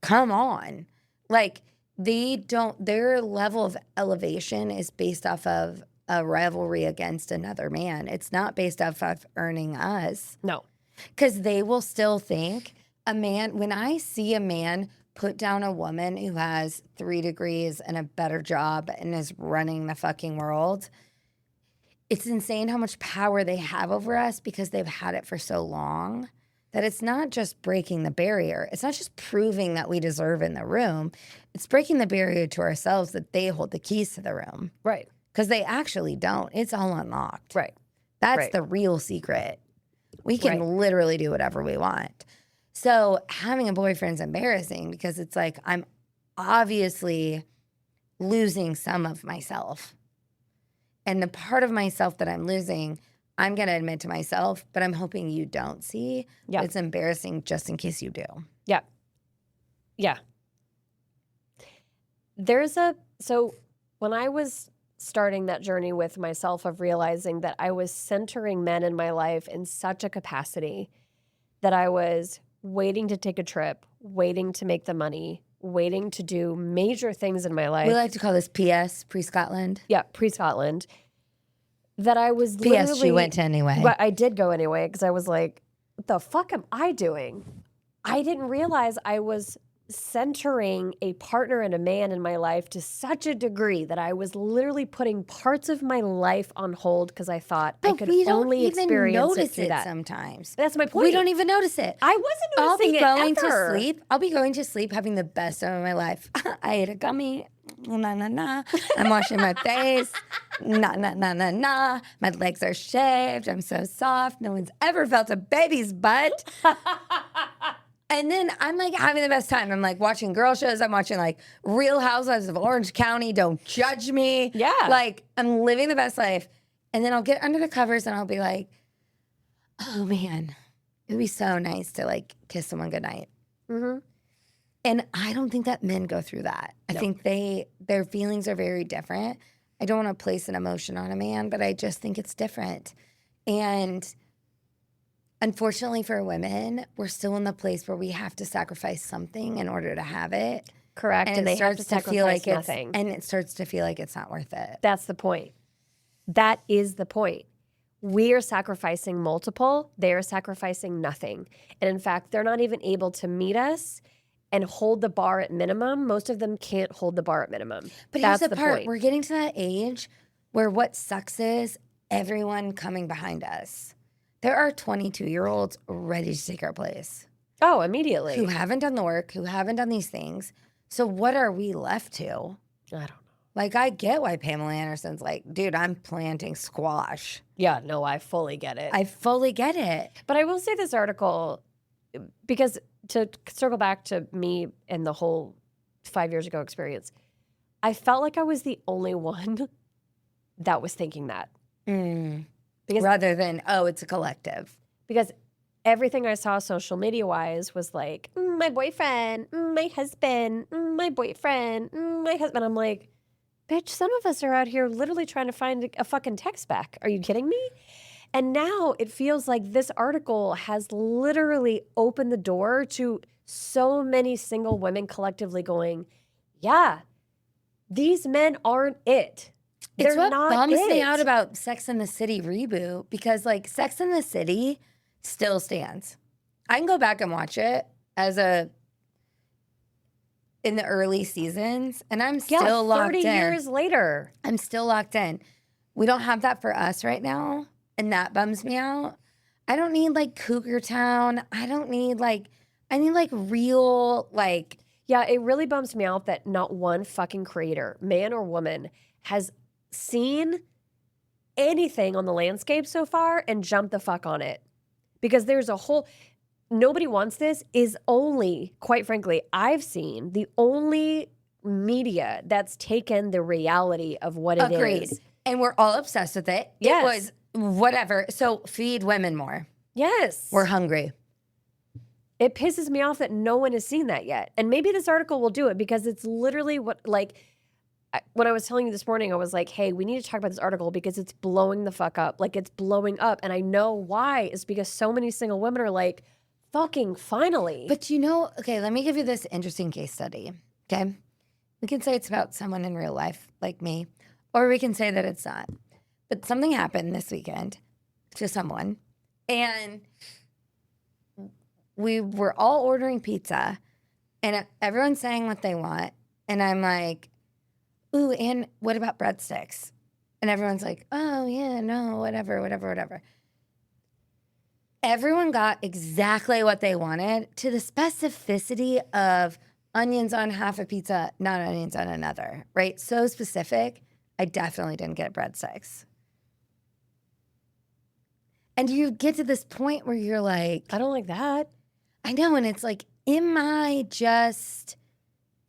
Come on. Like, their level of elevation is based off of a rivalry against another man. It's not based off of earning us. No. Because they will still think when I see a man put down a woman who has 3 degrees and a better job and is running the fucking world, it's insane how much power they have over us because they've had it for so long that it's not just breaking the barrier. It's not just proving that we deserve in the room. It's breaking the barrier to ourselves that they hold the keys to the room. Right. Because they actually don't. It's all unlocked. Right. That's Right. the real secret. We can Right. literally do whatever we want. So having a boyfriend's embarrassing because it's like I'm obviously losing some of myself. And the part of myself that I'm losing, I'm going to admit to myself, but I'm hoping you don't see. Yeah. It's embarrassing just in case you do. Yeah. Yeah. So when I was starting that journey with myself of realizing that I was centering men in my life in such a capacity that I was waiting to take a trip, waiting to make the money, waiting to do major things in my life. We like to call this PS, pre-Scotland. Yeah, pre-Scotland. That I was PS, literally... she went to anyway. But I did go anyway because I was like, what the fuck am I doing? I didn't realize I was centering a partner and a man in my life to such a degree that I was literally putting parts of my life on hold because I thought I could only experience it through that. Sometimes. That's my point. We don't even notice it. I wasn't noticing it I'll be going ever. to sleep. I'll be going to sleep having the best time of my life. I ate a gummy. nah, nah, nah. I'm washing my face. Nah, nah, nah, nah, nah. My legs are shaved. I'm so soft. No one's ever felt a baby's butt. And then I'm like having the best time. I'm like watching girl shows. I'm watching like Real Housewives of Orange County. Don't judge me. Yeah. Like I'm living the best life. And then I'll get under the covers and I'll be like, oh man, it would be so nice to like kiss someone goodnight. Mm-hmm. And I don't think that men go through that. I think their feelings are very different. I don't want to place an emotion on a man, but I just think it's different. And unfortunately for women, we're still in the place where we have to sacrifice something in order to have it. Correct. And it they have starts to to feel like sacrifice nothing. it starts to feel like it's not worth it. That's the point. That is the point. We are sacrificing multiple. They are sacrificing nothing. And in fact, they're not even able to meet us and hold the bar at minimum. Most of them can't hold the bar at minimum. But that's here's the part. point. We're getting to that age where what sucks is everyone coming behind us. There are 22-year-olds ready to take our place. Oh, immediately. Who haven't done the work, who haven't done these things. So what are we left to? I don't know. Like, I get why Pamela Anderson's like, dude, I'm planting squash. Yeah, no, I fully get it. I fully get it. But I will say this article, because to circle back to me and the whole 5 years ago experience, I felt like I was the only one that was thinking that. Because Rather than, oh, it's a collective. Because everything I saw social media wise was like, my boyfriend, my husband, my boyfriend, my husband. I'm like, bitch, some of us are out here literally trying to find a fucking tech spec. Are you kidding me? And now it feels like this article has literally opened the door to so many single women collectively going, yeah, these men aren't it. It's They're what not bums me it. out about Sex and the City reboot, because like Sex and the City still stands. I can go back and watch it in the early seasons, and I'm still locked 30 in. years later. I'm still locked in. We don't have that for us right now, and that bums me out. I don't need like Cougar Town. I need like real like. Yeah, it really bums me out that not one fucking creator, man or woman, has seen anything on the landscape so far and jumped the fuck on it. Because there's a whole, nobody wants this is only, quite frankly, I've seen the only media that's taken the reality of what it Agreed. is. And we're all obsessed with it. Yes. It was whatever. So feed women more. Yes. We're hungry. It pisses me off that no one has seen that yet. And maybe this article will do it because it's literally what, like, when I was telling you this morning, I was like, hey, we need to talk about this article because it's blowing the fuck up. Like, it's blowing up. And I know why. It's because so many single women are like, fucking finally. But you know, okay, let me give you this interesting case study, okay? We can say it's about someone in real life like me, or we can say that it's not. But something happened this weekend to someone, and we were all ordering pizza, and everyone's saying what they want, and I'm like, ooh, and what about breadsticks? And everyone's like, oh, yeah, no, whatever. Everyone got exactly what they wanted to the specificity of onions on half a pizza, not onions on another, right? So specific. I definitely didn't get breadsticks. And you get to this point where you're like, I don't like that. I know. And it's like, am I just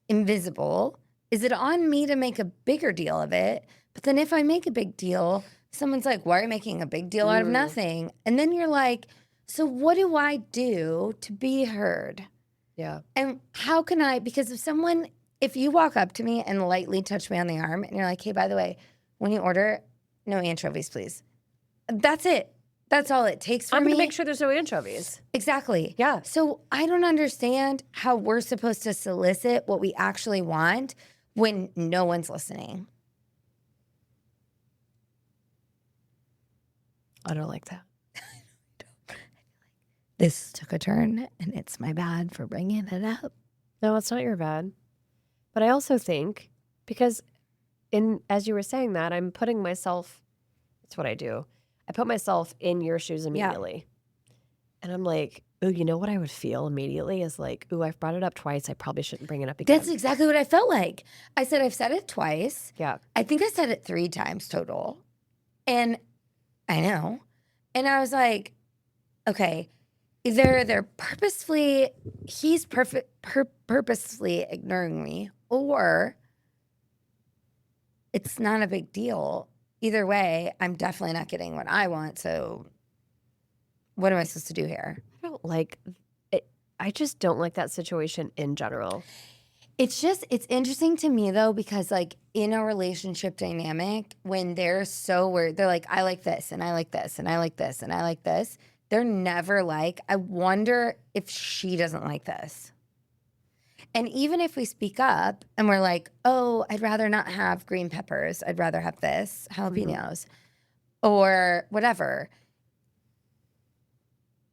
invisible? Is it on me to make a bigger deal of it? But then if I make a big deal, someone's like, why are you making a big deal out of nothing? And then you're like, so what do I do to be heard? Yeah. And how can I, because if you walk up to me and lightly touch me on the arm and you're like, hey, by the way, when you order, no anchovies, please. That's it. That's all it takes for me. I'm going to make sure there's no anchovies. Exactly. Yeah. So I don't understand how we're supposed to solicit what we actually want when no one's listening. I don't like that. This took a turn, and it's my bad for bringing it up. No, it's not your bad. But I also think, because as you were saying that, I'm putting myself, that's what I do. I put myself in your shoes immediately. And I'm like, ooh, you know what I would feel immediately is like, ooh, I've brought it up twice. I probably shouldn't bring it up again. That's exactly what I felt like. I said, I've said it twice. Yeah. I think I said it 3 times total. And I know. And I was like, okay, either he's purposefully ignoring me, or it's not a big deal. Either way, I'm definitely not getting what I want. So what am I supposed to do here? I don't like it. I just don't like that situation in general. It's interesting to me though, because like in a relationship dynamic, when they're so weird, they're like, I like this and I like this and I like this and I like this. They're never like, I wonder if she doesn't like this. And even if we speak up and we're like, oh, I'd rather not have green peppers. I'd rather have this, jalapenos, or whatever.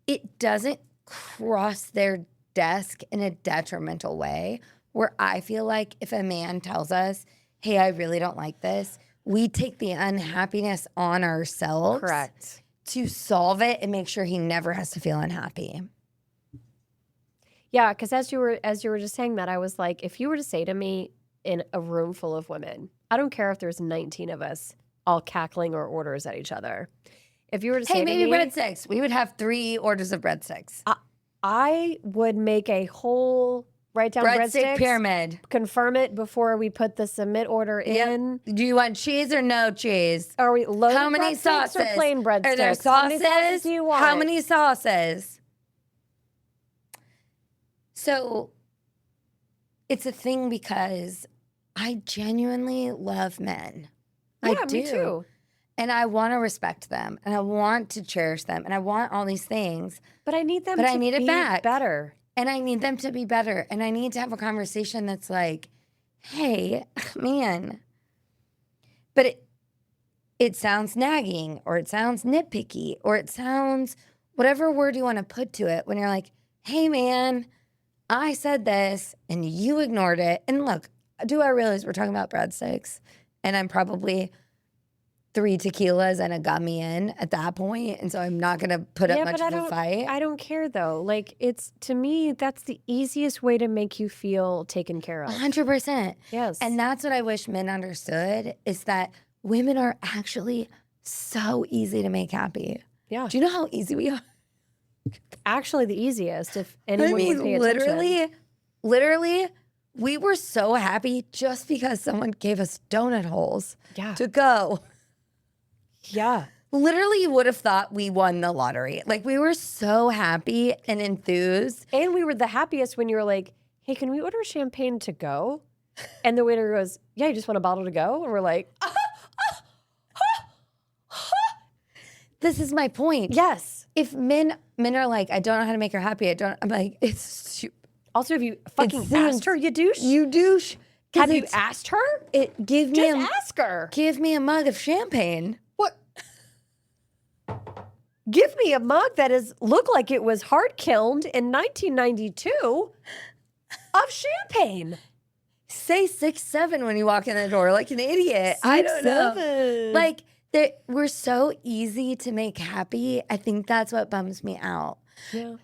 It doesn't cross their desk in a detrimental way, where I feel like if a man tells us, hey, I really don't like this, we take the unhappiness on ourselves. Correct. To solve it and make sure he never has to feel unhappy. Yeah, because as you were just saying that, I was like, if you were to say to me in a room full of women, I don't care if there's 19 of us all cackling our orders at each other. If you were to say hey, maybe to me, breadsticks. We would have 3 orders of breadsticks. I would make a whole write down breadsticks pyramid. Confirm it before we put the submit order in. Do you want cheese or no cheese? Are we loaded How many breadsticks sauces? or plain breadsticks? Are there How many sauces? do you want? How many sauces? So it's a thing because I genuinely love men. Yeah, I do. me too. And I want to respect them, and I want to cherish them, and I want all these things. But I need them But to I need it be back. better. And I need them to be better. And I need to have a conversation that's like, hey, man. But it sounds nagging, or it sounds nitpicky, or it sounds whatever word you want to put to it when you're like, hey, man, I said this and you ignored it. And look, do I realize we're talking about breadsticks? And I'm probably 3 tequilas and a gummy in at that point, and so I'm not gonna put up much of a fight. I don't care though. Like, it's, to me, that's the easiest way to make you feel taken care of. 100%. Yes. And that's what I wish men understood, is that women are actually so easy to make happy. Yeah. Do you know how easy we are? Actually, the easiest, if anyone would pay attention. literally, we were so happy just because someone gave us donut holes to go. Yeah. Literally, you would have thought we won the lottery. Like, we were so happy and enthused. And we were the happiest when you were like, hey, can we order champagne to go? And the waiter goes, yeah, you just want a bottle to go? And we're like, This is my point. yes. If men are like, I don't know how to make her happy. I'm like, it's stupid. Also, if you fucking asked her, you douche. You douche. Have you asked her? Give Just ask her. Give me a mug of champagne. What? Give me a mug that looked like it was hard kilned in 1992 of champagne. Say 6'7" when you walk in the door like an idiot. I don't know. 6'7". Like, we're so easy to make happy. I think that's what bums me out. Yeah.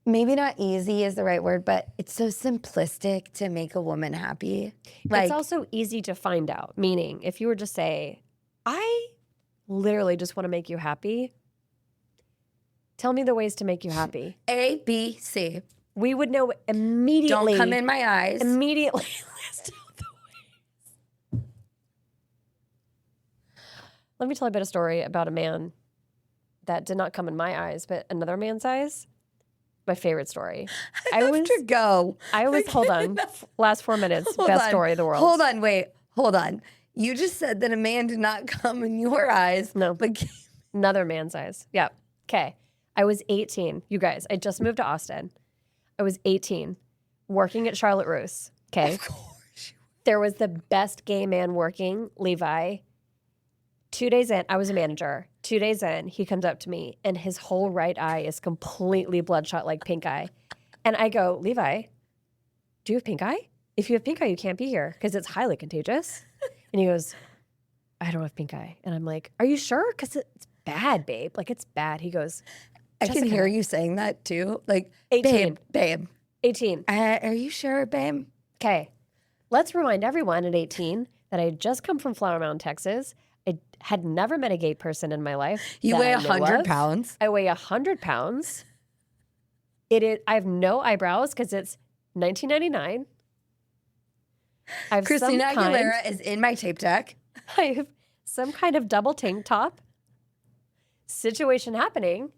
Maybe not easy is the right word, but it's so simplistic to make a woman happy. Like, it's also easy to find out. Meaning, if you were to say, I literally just want to make you happy, tell me the ways to make you happy. A, B, C. We would know immediately. Don't come in my eyes. Immediately list out the ways. Let me tell you a bit of story about a man that did not come in my eyes, but another man's eyes. My favorite story. I have to go. Hold on. Last 4 minutes. Hold Best on. story of the world. Hold on, wait. Hold on. You just said that a man did not come in your eyes. No. But Another man's eyes. Yeah. Okay. I was 18. You guys, I just moved to Austin. I was 18, working at Charlotte Russe. Okay. Of course. There was the best gay man working, Levi. 2 days in, I was a manager. 2 days in, he comes up to me and his whole right eye is completely bloodshot like pink eye. And I go, Levi, do you have pink eye? If you have pink eye, you can't be here because it's highly contagious. And he goes, I don't have pink eye. And I'm like, are you sure? Because it's bad, babe. Like, it's bad. He goes, I can hear you saying that too. Like, 18. babe. 18. Are you sure, babe? Okay. Let's remind everyone at 18 that I had just come from Flower Mound, Texas. I had never met a gay person in my life. You that weigh I knew 100 of. pounds. I weigh 100 pounds. I have no eyebrows because it's 1999. I have Christina Aguilera is in my tape deck. I have some kind of double tank top situation happening.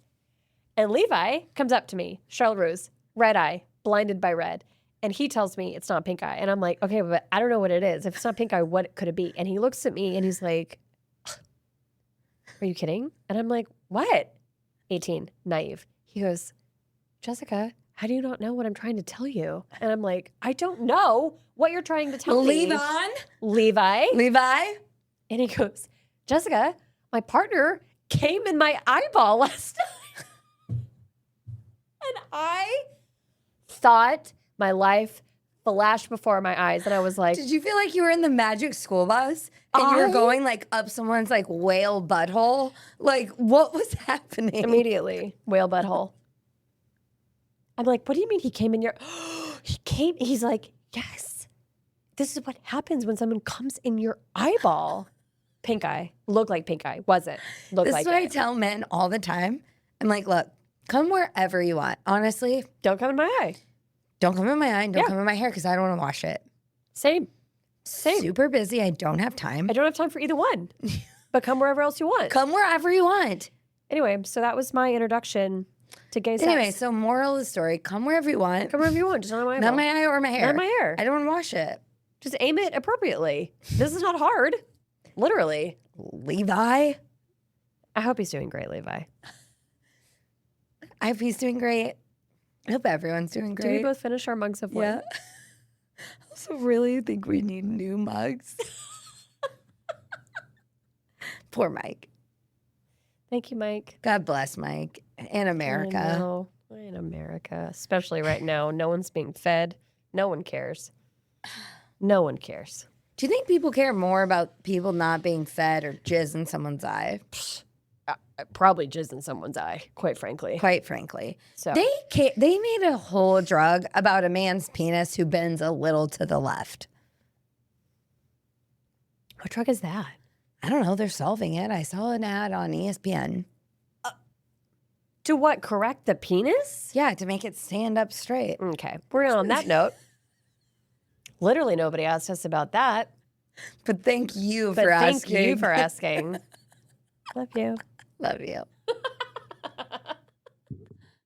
And Levi comes up to me, Charlotte Rose, red eye, blinded by red. And he tells me it's not pink eye. And I'm like, okay, but I don't know what it is. If it's not pink eye, what could it be? And he looks at me and he's like, are you kidding? And I'm like, what? 18, naive. He goes, Jessica, how do you not know what I'm trying to tell you? And I'm like, I don't know what you're trying to tell me. Levi. And he goes, Jessica, my partner came in my eyeball last night. And I thought my life flashed before my eyes. And I was like, Did you feel like you were in the magic school bus and you were going like up someone's like whale butthole? Like, what was happening? immediately, whale butthole. I'm like, what do you mean he came in your... He's like, yes. This is what happens when someone comes in your eyeball. Pink eye. Looked like pink eye. Wasn't. Looked This like is what I it. tell men all the time. I'm like, look, come wherever you want. Honestly, Don't come in my eye. don't come in my eye and don't Yeah. come in my hair because I don't want to wash it. Same. Super busy. I don't have time. I don't have time for either one. But come wherever else you want. Come wherever you want. Anyway, so that was my introduction to gay sex. Anyway, so moral of the story, come wherever you want. Come wherever you want, just not in my eyeball. Not my eye or my hair. Not my hair. I don't want to wash it. Just aim it appropriately. This is not hard. Literally. Levi. I hope he's doing great, Levi. I hope he's doing great. I hope everyone's doing great. Did we both finish our mugs of wine? Yeah. I also really think we need new mugs. Poor Mike. Thank you, Mike. God bless Mike and America. I know. In America, especially right now, no one's being fed. No one cares. No one cares. Do you think people care more about people not being fed or jizz in someone's eye? Probably jizz in someone's eye, quite frankly. Quite frankly. So They made a whole drug about a man's penis who bends a little to the left. what drug is that? I don't know. They're solving it. I saw an ad on ESPN. To what? Correct the penis? Yeah, to make it stand up straight. Okay. We're on that note. Literally nobody asked us about that. But thank you But for thank asking. you for asking. Love you. Love you.